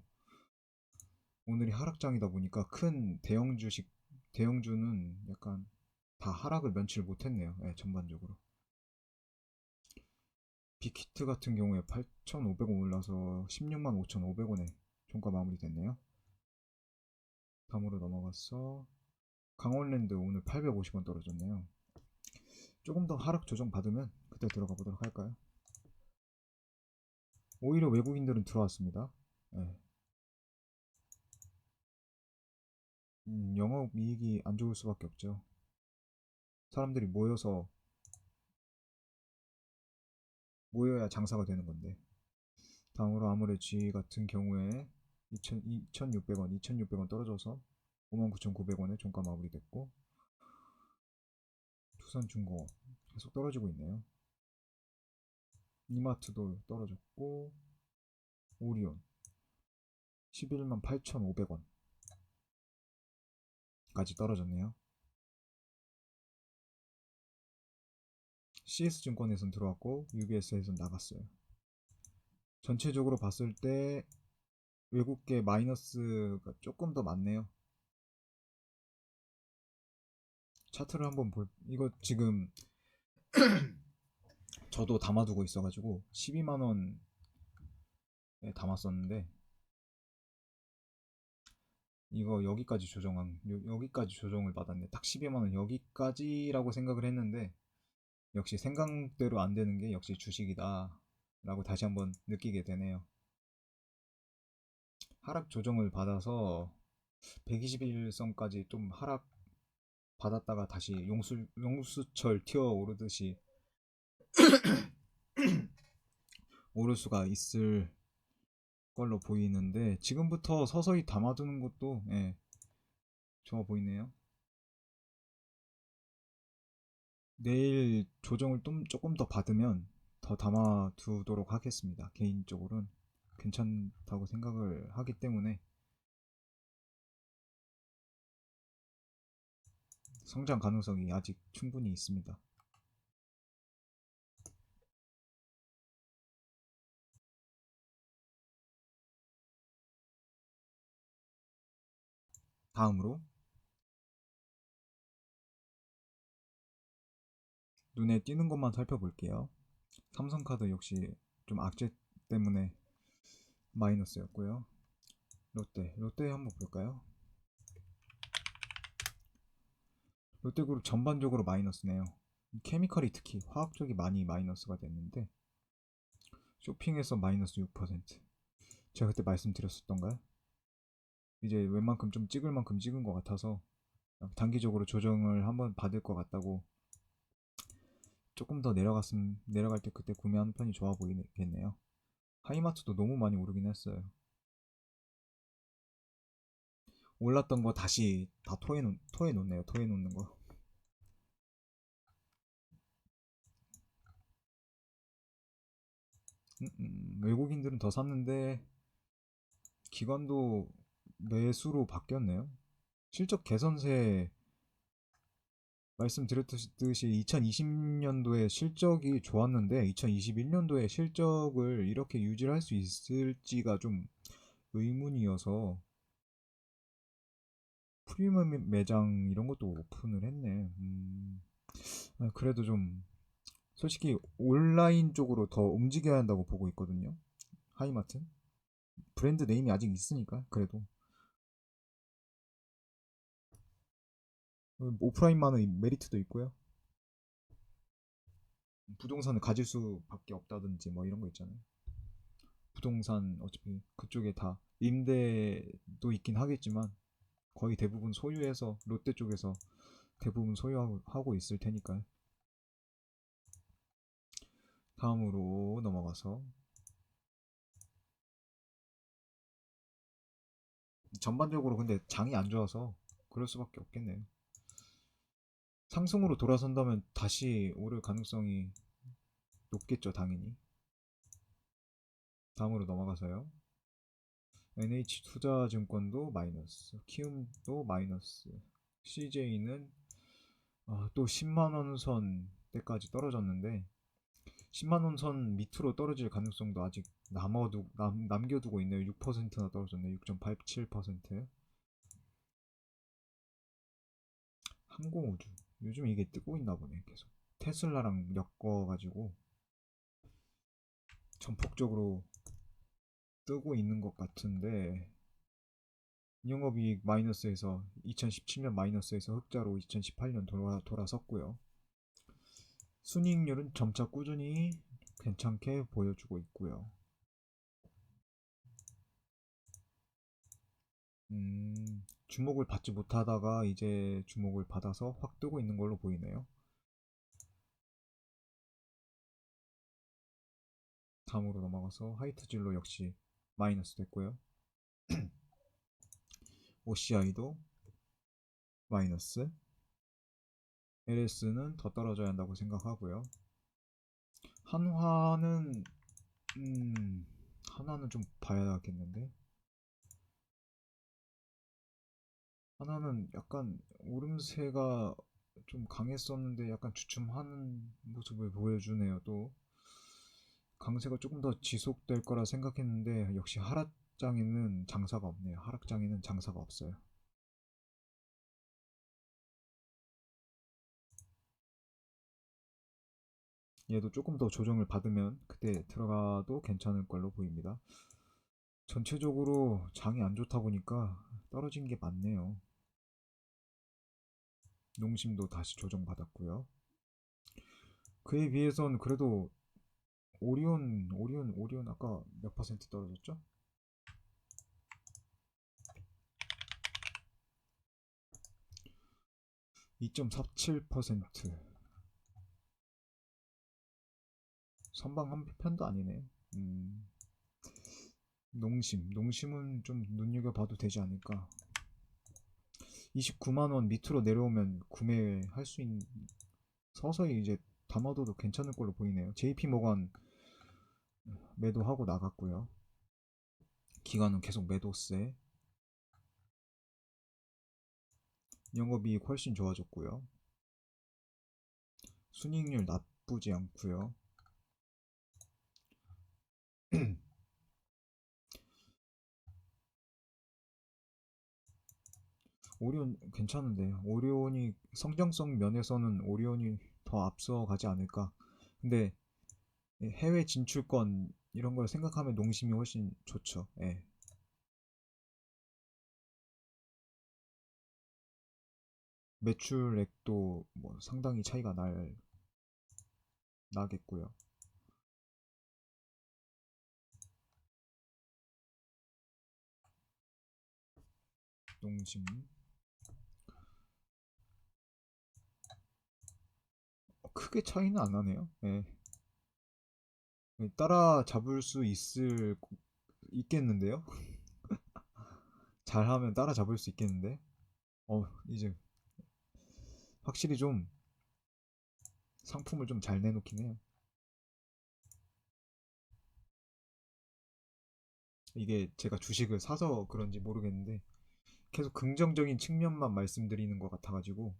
오늘이 하락장이다 보니까 큰 대형주는 약간 다 하락을 면치를 못했네요. 네, 전반적으로. 빅히트 같은 경우에 8,500원 올라서 16만 5,500원에 종가 마무리됐네요. 다음으로 넘어가서 강원랜드 오늘 850원 떨어졌네요. 조금 더 하락 조정 받으면 그때 들어가 보도록 할까요? 오히려 외국인들은 들어왔습니다. 네. 영업이익이 안 좋을 수밖에 없죠. 사람들이 모여야 장사가 되는 건데. 다음으로 아무래지 같은 경우에 2,600원 떨어져서 59,900원에 종가 마무리됐고 투산중공업 계속 떨어지고 있네요. 이마트도 떨어졌고, 오리온 11만 8,500원 까지 떨어졌네요. CS증권에선 들어왔고 UBS에선 나갔어요. 전체적으로 봤을 때 외국계 마이너스가 조금 더 많네요. 차트를 한번 이거 지금 저도 담아두고 있어가지고 12만원에 담았었는데, 이거 여기까지 여기까지 조정을 받았네. 딱 12만원 여기까지라고 생각을 했는데, 역시 생각대로 안 되는 게 역시 주식이다 라고 다시 한번 느끼게 되네요. 하락 조정을 받아서 121선까지 좀 하락 받았다가 다시 용수철 튀어 오르듯이 오를 수가 있을 걸로 보이는데, 지금부터 서서히 담아두는 것도 좋아 보이네요. 내일 조정을 좀 조금 더 받으면 더 담아두도록 하겠습니다. 개인적으로는 괜찮다고 생각을 하기 때문에 성장 가능성이 아직 충분히 있습니다. 다음으로 눈에 띄는 것만 살펴볼게요. 삼성카드 역시 좀 악재 때문에 마이너스였고요. 롯데 한번 볼까요? 롯데그룹 전반적으로 마이너스네요. 케미컬이 특히 화학 쪽이 많이 마이너스가 됐는데, 쇼핑에서 마이너스 6%. 제가 그때 말씀드렸었던가요? 이제 웬만큼 좀 찍을 만큼 찍은 것 같아서 단기적으로 조정을 한번 받을 것 같다고, 조금 더 내려갈 때 그때 구매하는 편이 좋아 보이겠네요. 하이마트도 너무 많이 오르긴 했어요. 올랐던 거 다시 다 토해놓네요. 토해놓는 거. 외국인들은 더 샀는데 기관도 매수로 바뀌었네요. 실적 개선세 말씀드렸듯이 2020년도에 실적이 좋았는데 2021년도에 실적을 이렇게 유지를 할 수 있을지가 좀 의문이어서 프리미엄 매장 이런 것도 오픈을 했네. 그래도 좀 솔직히 온라인 쪽으로 더 움직여야 한다고 보고 있거든요. 하이마트 브랜드 네임이 아직 있으니까. 그래도 오프라인만의 메리트도 있고요. 부동산을 가질 수밖에 없다든지 뭐 이런 거 있잖아요. 부동산 어차피 그쪽에 다 임대도 있긴 하겠지만 거의 대부분 소유해서 롯데 쪽에서 대부분 소유하고 있을 테니까요. 다음으로 넘어가서 전반적으로 근데 장이 안 좋아서 그럴 수밖에 없겠네요. 상승으로 돌아선다면 다시 오를 가능성이 높겠죠, 당연히. 다음으로 넘어가서요. NH투자증권도 마이너스, 키움도 마이너스, CJ는 또 10만원 선 때까지 떨어졌는데 10만원 선 밑으로 떨어질 가능성도 아직 남겨두고 있네요. 6%나 떨어졌네요. 6.87%. 항공우주 요즘 이게 뜨고 있나 보네. 계속 테슬라랑 엮어가지고 전폭적으로 뜨고 있는 것 같은데, 영업이익 마이너스에서 2017년 마이너스에서 흑자로 2018년 돌아섰고요. 순이익률은 점차 꾸준히 괜찮게 보여주고 있고요. 주목을 받지 못하다가 이제 주목을 받아서 확 뜨고 있는 걸로 보이네요. 다음으로 넘어가서 하이트진로 역시 마이너스 됐고요. OCI도 마이너스, LS는 더 떨어져야 한다고 생각하고요. 한화는 한화는 좀 봐야겠는데. 한화는 약간 오름세가 좀 강했었는데 약간 주춤하는 모습을 보여주네요. 또 강세가 조금 더 지속될 거라 생각했는데 역시 하락장에는 장사가 없네요. 하락장에는 장사가 없어요. 얘도 조금 더 조정을 받으면 그때 들어가도 괜찮을 걸로 보입니다. 전체적으로 장이 안 좋다 보니까 떨어진 게 많네요. 농심도 다시 조정받았고요. 그에 비해선 그래도 오리온 아까 몇 퍼센트 떨어졌죠? 2.47%. 선방 한 편도 아니네. 농심은 좀 눈여겨봐도 되지 않을까. 29만원 밑으로 내려오면 구매할 수 있는, 서서히 이제 담아둬도 괜찮을 걸로 보이네요. JP모건 매도하고 나갔고요. 기관은 계속 매도세. 영업이익 훨씬 좋아졌고요. 순이익률 나쁘지 않고요. 오리온 괜찮은데, 오리온이 성장성 면에서는 오리온이 더 앞서가지 않을까. 근데 해외 진출권 이런 걸 생각하면 농심이 훨씬 좋죠. 예. 매출액도 뭐 상당히 차이가 나겠고요. 농심 크게 차이는 안 나네요. 예. 따라잡을 수 있겠는데요? 잘하면 따라잡을 수 있겠는데? 이제 확실히 좀 상품을 좀 잘 내놓긴 해요. 이게 제가 주식을 사서 그런지 모르겠는데 계속 긍정적인 측면만 말씀드리는 것 같아가지고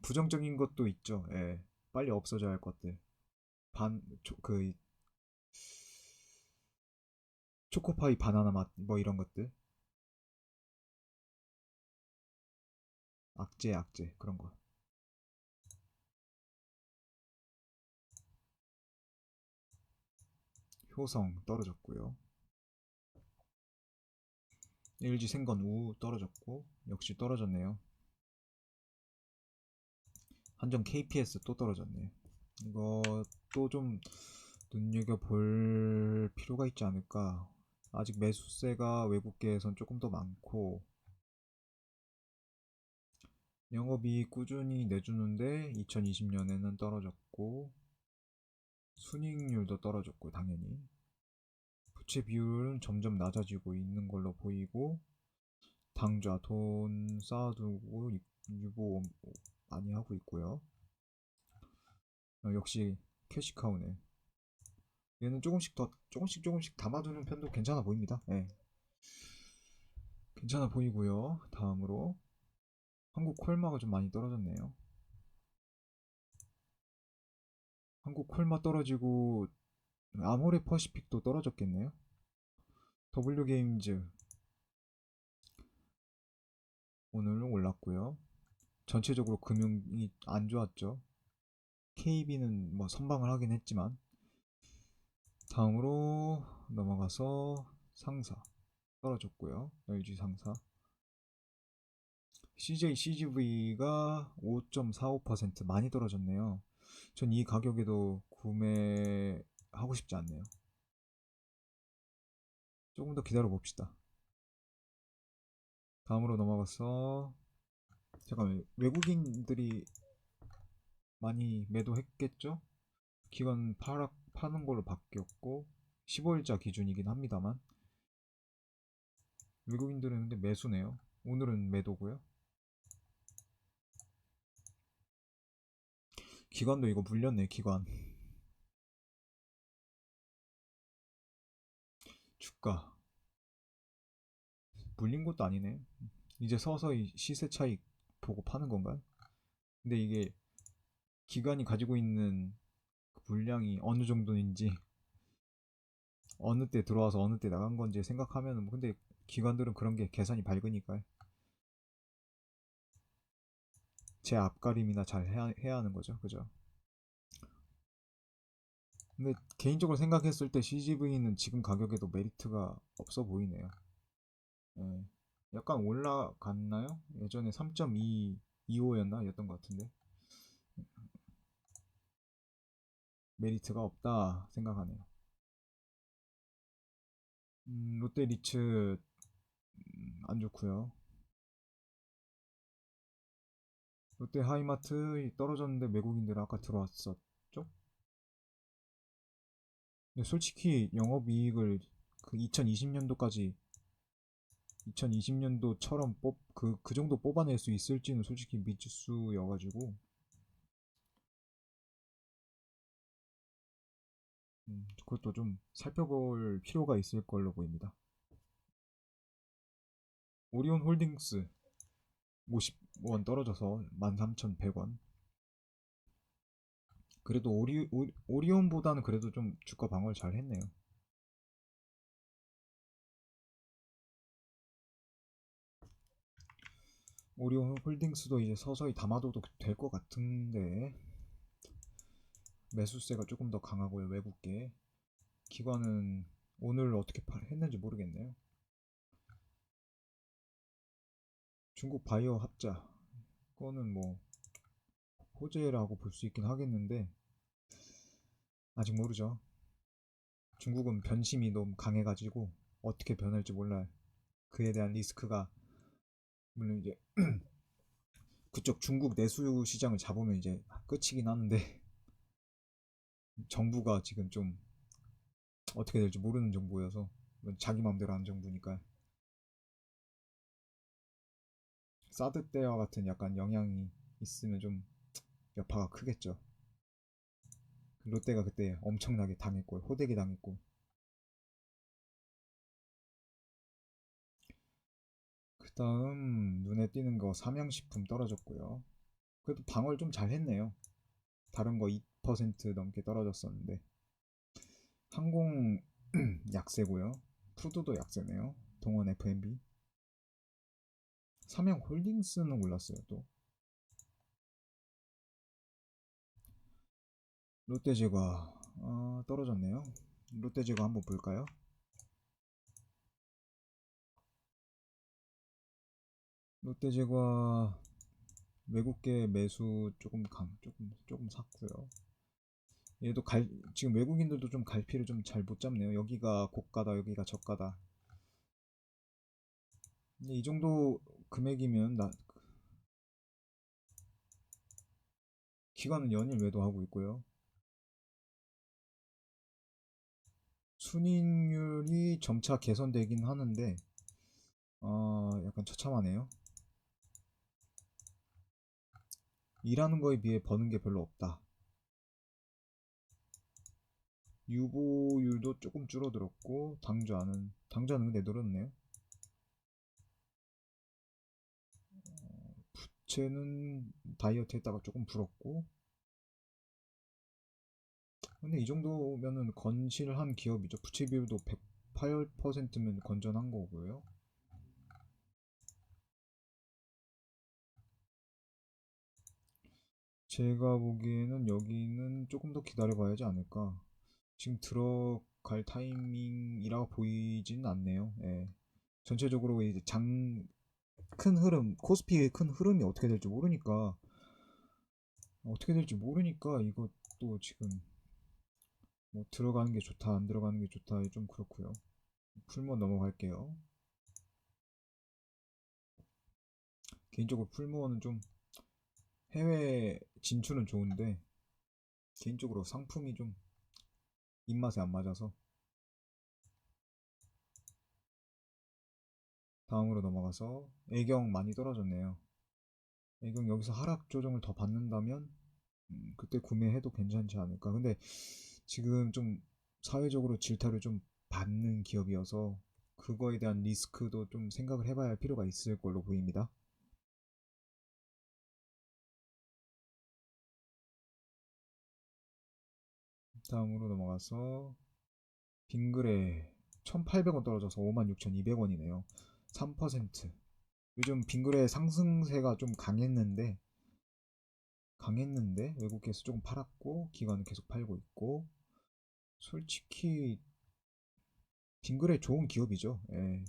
부정적인 것도 있죠. 예. 빨리 없어져야 할 것들. 그 초코파이 바나나 맛 뭐 이런 것들. 악재 그런 거. 효성 떨어졌고요. LG 생건 우 떨어졌고 역시 떨어졌네요. 한정 KPS 또 떨어졌네요. 이것도 좀 눈여겨볼 필요가 있지 않을까. 아직 매수세가 외국계에선 조금 더 많고 영업이익 꾸준히 내주는데 2020년에는 떨어졌고 순이익률도 떨어졌고 당연히 부채 비율은 점점 낮아지고 있는 걸로 보이고 당좌 돈 쌓아두고 유보 많이 하고 있고요. 역시 캐시카우네. 얘는 조금씩 담아두는 편도 괜찮아 보입니다. 네. 괜찮아 보이고요. 다음으로 한국 콜마가 좀 많이 떨어졌네요. 한국 콜마 떨어지고 아모레 퍼시픽도 떨어졌겠네요. W게임즈 오늘 올랐고요. 전체적으로 금융이 안 좋았죠. KB는 뭐 선방을 하긴 했지만 다음으로 넘어가서 상사 떨어졌고요. LG 상사 CJ CGV가 5.45% 많이 떨어졌네요. 전 이 가격에도 구매하고 싶지 않네요. 조금 더 기다려 봅시다. 다음으로 넘어가서 잠깐 외국인들이 많이 매도했겠죠? 기관 파는 걸로 바뀌었고 15일자 기준이긴 합니다만 외국인들은 근데 매수네요. 오늘은 매도고요. 기관도 이거 물렸네. 기관 주가 물린 것도 아니네. 이제 서서히 시세 차익 보고 파는 건가요? 근데 이게 기관이 가지고 있는 물량이 어느 정도인지, 어느 때 들어와서 어느 때 나간 건지 생각하면은 뭐, 근데 기관들은 그런 게 계산이 밝으니까 제 앞가림이나 잘 해야 하는 거죠. 그죠? 근데 개인적으로 생각했을 때 CGV는 지금 가격에도 메리트가 없어 보이네요. 예. 약간 올라갔나요? 예전에 3.225였나? 였던 것 같은데 메리트가 없다 생각하네요. 롯데 리츠 안 좋고요. 롯데 하이마트 떨어졌는데 외국인들 아까 들어왔었죠? 근데 솔직히 영업이익을 그 2020년도까지 2020년도처럼 그 정도 뽑아낼 수 있을지는 솔직히 미지수여가지고 그것도 좀 살펴볼 필요가 있을 걸로 보입니다. 오리온 홀딩스 50원 떨어져서 13,100원. 그래도 오리온보다는 그래도 좀 주가 방어를 잘 했네요. 오리온 홀딩스도 이제 서서히 담아둬도 될 것 같은데 매수세가 조금 더 강하고요. 외국계 기관은 오늘 어떻게 했는지 모르겠네요. 중국 바이오 합자 그거는 뭐 호재라고 볼 수 있긴 하겠는데 아직 모르죠. 중국은 변심이 너무 강해가지고 어떻게 변할지 몰라요. 그에 대한 리스크가 물론 이제 그쪽 중국 내수 시장을 잡으면 이제 끝이긴 하는데 정부가 지금 좀 어떻게 될지 모르는 정부여서 자기 마음대로 하는 정부니까 사드 때와 같은 약간 영향이 있으면 좀 여파가 크겠죠. 롯데가 그때 엄청나게 당했고 호되게 당했고 그 다음 눈에 띄는 거 삼양식품 떨어졌고요. 그래도 방어를 좀 잘했네요. 다른 거 2% 넘게 떨어졌었는데 항공 약세고요. 푸드도 약세네요. 동원 F&B. 삼양홀딩스는 올랐어요 또. 롯데제과 떨어졌네요. 롯데제과 한번 볼까요? 롯데제과 외국계 매수 조금 샀고요. 얘도 지금 외국인들도 좀 갈피를 좀 잘 못 잡네요. 여기가 고가다, 여기가 저가다. 근데 이 정도 금액이면 기관은 연일 매도하고 있고요. 순익률이 점차 개선되긴 하는데 약간 처참하네요. 일하는 거에 비해 버는 게 별로 없다. 유보율도 조금 줄어들었고 당좌는 근데 늘었네요. 부채는 다이어트 했다가 조금 불었고 근데 이 정도면은 건실한 기업이죠. 부채 비율도 108%면 건전한 거고요. 제가 보기에는 여기는 조금 더 기다려 봐야지 않을까. 지금 들어갈 타이밍이라고 보이진 않네요. 예. 전체적으로 이제 큰 흐름, 코스피의 큰 흐름이 어떻게 될지 모르니까 이것도 지금 뭐 들어가는 게 좋다, 안 들어가는 게 좋다, 좀 그렇고요. 풀모 넘어갈게요. 개인적으로 풀모는 좀 해외 진출은 좋은데 개인적으로 상품이 좀 입맛에 안 맞아서 다음으로 넘어가서 애경 많이 떨어졌네요. 애경 여기서 하락 조정을 더 받는다면 그때 구매해도 괜찮지 않을까. 근데 지금 좀 사회적으로 질타를 좀 받는 기업이어서 그거에 대한 리스크도 좀 생각을 해봐야 할 필요가 있을 걸로 보입니다. 다음으로 넘어가서 빙그레 1,800원 떨어져서 56,200원이네요. 3%. 요즘 빙그레 상승세가 좀 강했는데 외국에서 조금 팔았고 기관은 계속 팔고 있고, 솔직히 빙그레 좋은 기업이죠. 예,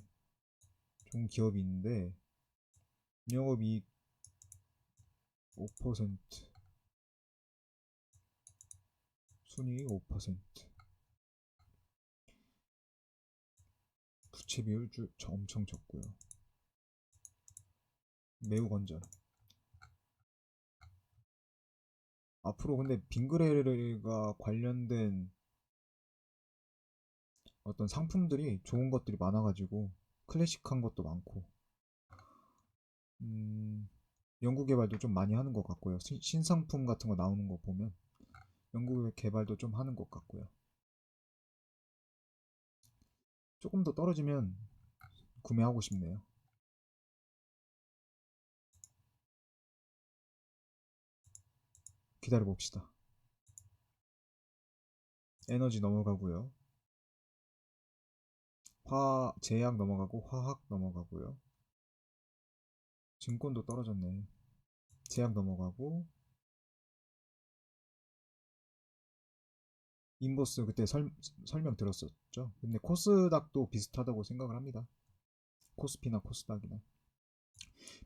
좋은 기업인데 영업이익 5%, 순이익 5%, 부채 비율 엄청 적고요. 매우 건전. 앞으로 근데 빙그레가 관련된 어떤 상품들이 좋은 것들이 많아가지고 클래식한 것도 많고, 연구 개발도 좀 많이 하는 것 같고요. 신상품 같은 거 나오는 거 보면 연구 개발도 좀 하는 것 같고요. 조금 더 떨어지면 구매하고 싶네요. 기다려 봅시다. 에너지 넘어가고요. 제약 넘어가고 화학 넘어가고요. 증권도 떨어졌네. 제약 넘어가고, 인버스 그때 설명 들었었죠. 근데 코스닥도 비슷하다고 생각을 합니다. 코스피나 코스닥이나.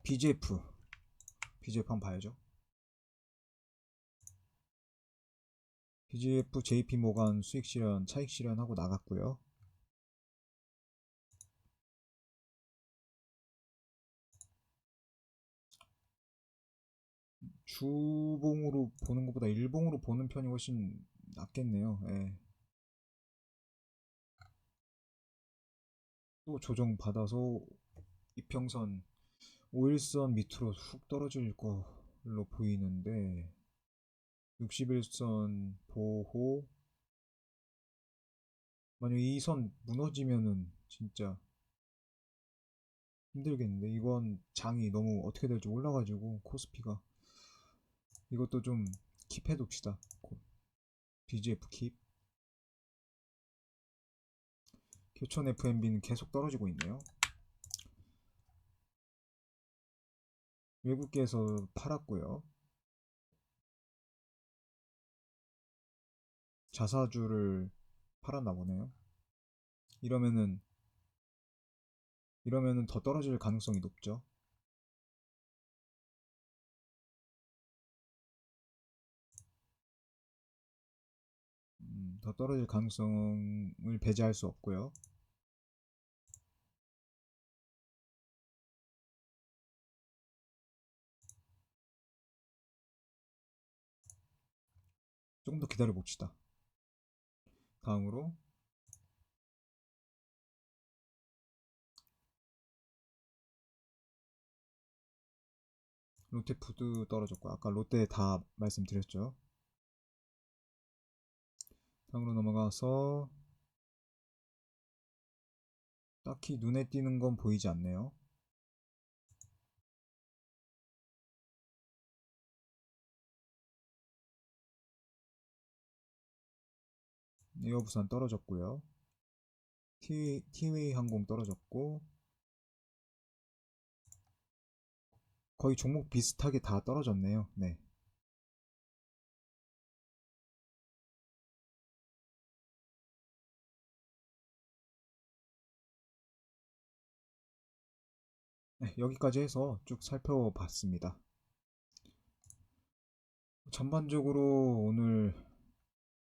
BGF 한번 봐야죠. BGF JP 모간 수익 실현 차익 실현하고 나갔고요. 주봉으로 보는 것보다 일봉으로 보는 편이 훨씬 낫겠네요. 예. 또 조정 받아서 이평선 5일선 밑으로 훅 떨어질 걸로 보이는데, 61선 보호. 만약 이 선 무너지면은 진짜 힘들겠는데, 이건 장이 너무 어떻게 될지 몰라가지고 코스피가. 이것도 좀 킵해둡시다. BGF 킵. 교촌 FMB는 계속 떨어지고 있네요. 외국계에서 팔았고요. 자사주를 팔았나 보네요. 이러면은 더 떨어질 가능성이 높죠. 더 떨어질 가능성을 배제할 수 없고요. 조금 더 기다려 봅시다. 다음으로 롯데푸드 떨어졌고, 아까 롯데 다 말씀드렸죠. 다음으로 넘어가서 딱히 눈에 띄는 건 보이지 않네요. 에어부산 떨어졌고요. 티웨이 항공 떨어졌고, 거의 종목 비슷하게 다 떨어졌네요. 네. 네, 여기까지 해서 쭉 살펴봤습니다. 전반적으로 오늘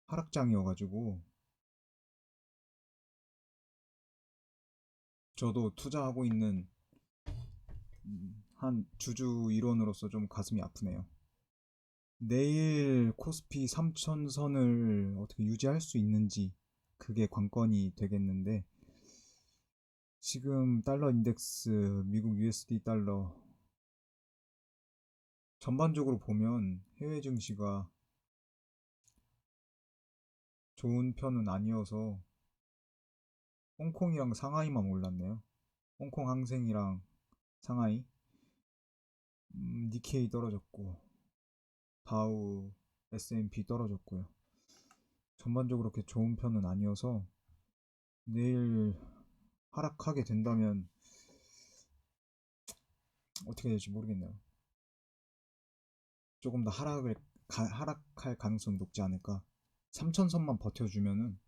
하락장이어가지고 저도 투자하고 있는 한 주주 일원으로서 좀 가슴이 아프네요. 내일 코스피 3000선을 어떻게 유지할 수 있는지, 그게 관건이 되겠는데, 지금 달러 인덱스, 미국 USD 달러, 전반적으로 보면 해외 증시가 좋은 편은 아니어서 홍콩이랑 상하이만 올랐네요. 홍콩 항생이랑 상하이. 니케이 떨어졌고 다우, S&P 떨어졌고요. 전반적으로 그렇게 좋은 편은 아니어서 내일 하락하게 된다면 어떻게 될지 모르겠네요. 조금 더 하락할 가능성이 높지 않을까. 3천선만 버텨주면은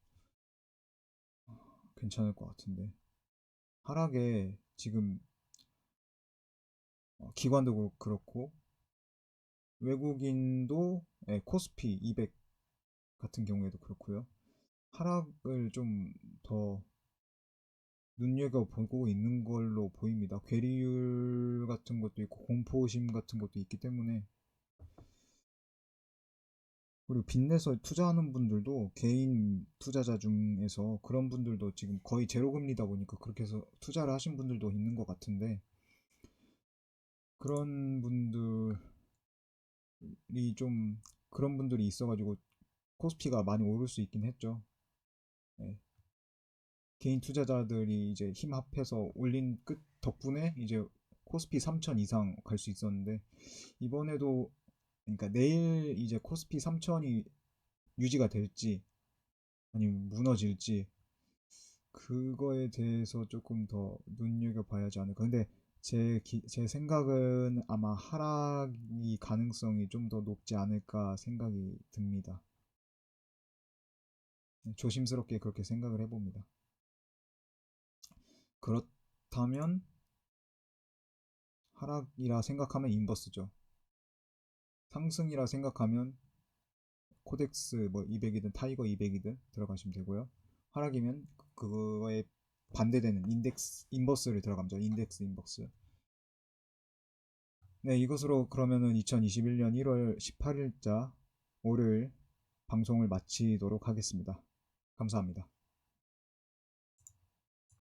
괜찮을 것 같은데 하락에 지금 기관도 그렇고 외국인도 코스피 200 같은 경우에도 그렇고요. 하락을 좀 더 눈여겨보고 있는 걸로 보입니다. 괴리율 같은 것도 있고 공포심 같은 것도 있기 때문에. 그리고 빚내서 투자하는 분들도 개인 투자자 중에서 그런 분들도 지금 거의 제로금리다 보니까 그렇게 해서 투자를 하신 분들도 있는 것 같은데 그런 분들이 좀 그런 분들이 있어가지고 코스피가 많이 오를 수 있긴 했죠. 네. 개인 투자자들이 이제 힘 합해서 올린 끝 덕분에 이제 코스피 3000 이상 갈 수 있었는데 이번에도 그러니까 내일 이제 코스피 3000이 유지가 될지 아니면 무너질지 그거에 대해서 조금 더 눈여겨봐야 하지 않을까. 근데 제 생각은 아마 하락이 가능성이 좀 더 높지 않을까 생각이 듭니다. 조심스럽게 그렇게 생각을 해봅니다. 그렇다면 하락이라 생각하면 인버스죠. 상승이라 생각하면 코덱스 뭐 200이든 타이거 200이든 들어가시면 되고요. 하락이면 그거에 반대되는 인버스를 들어가면 인버스. 네, 이것으로 그러면은 2021년 1월 18일자 월요일 방송을 마치도록 하겠습니다. 감사합니다.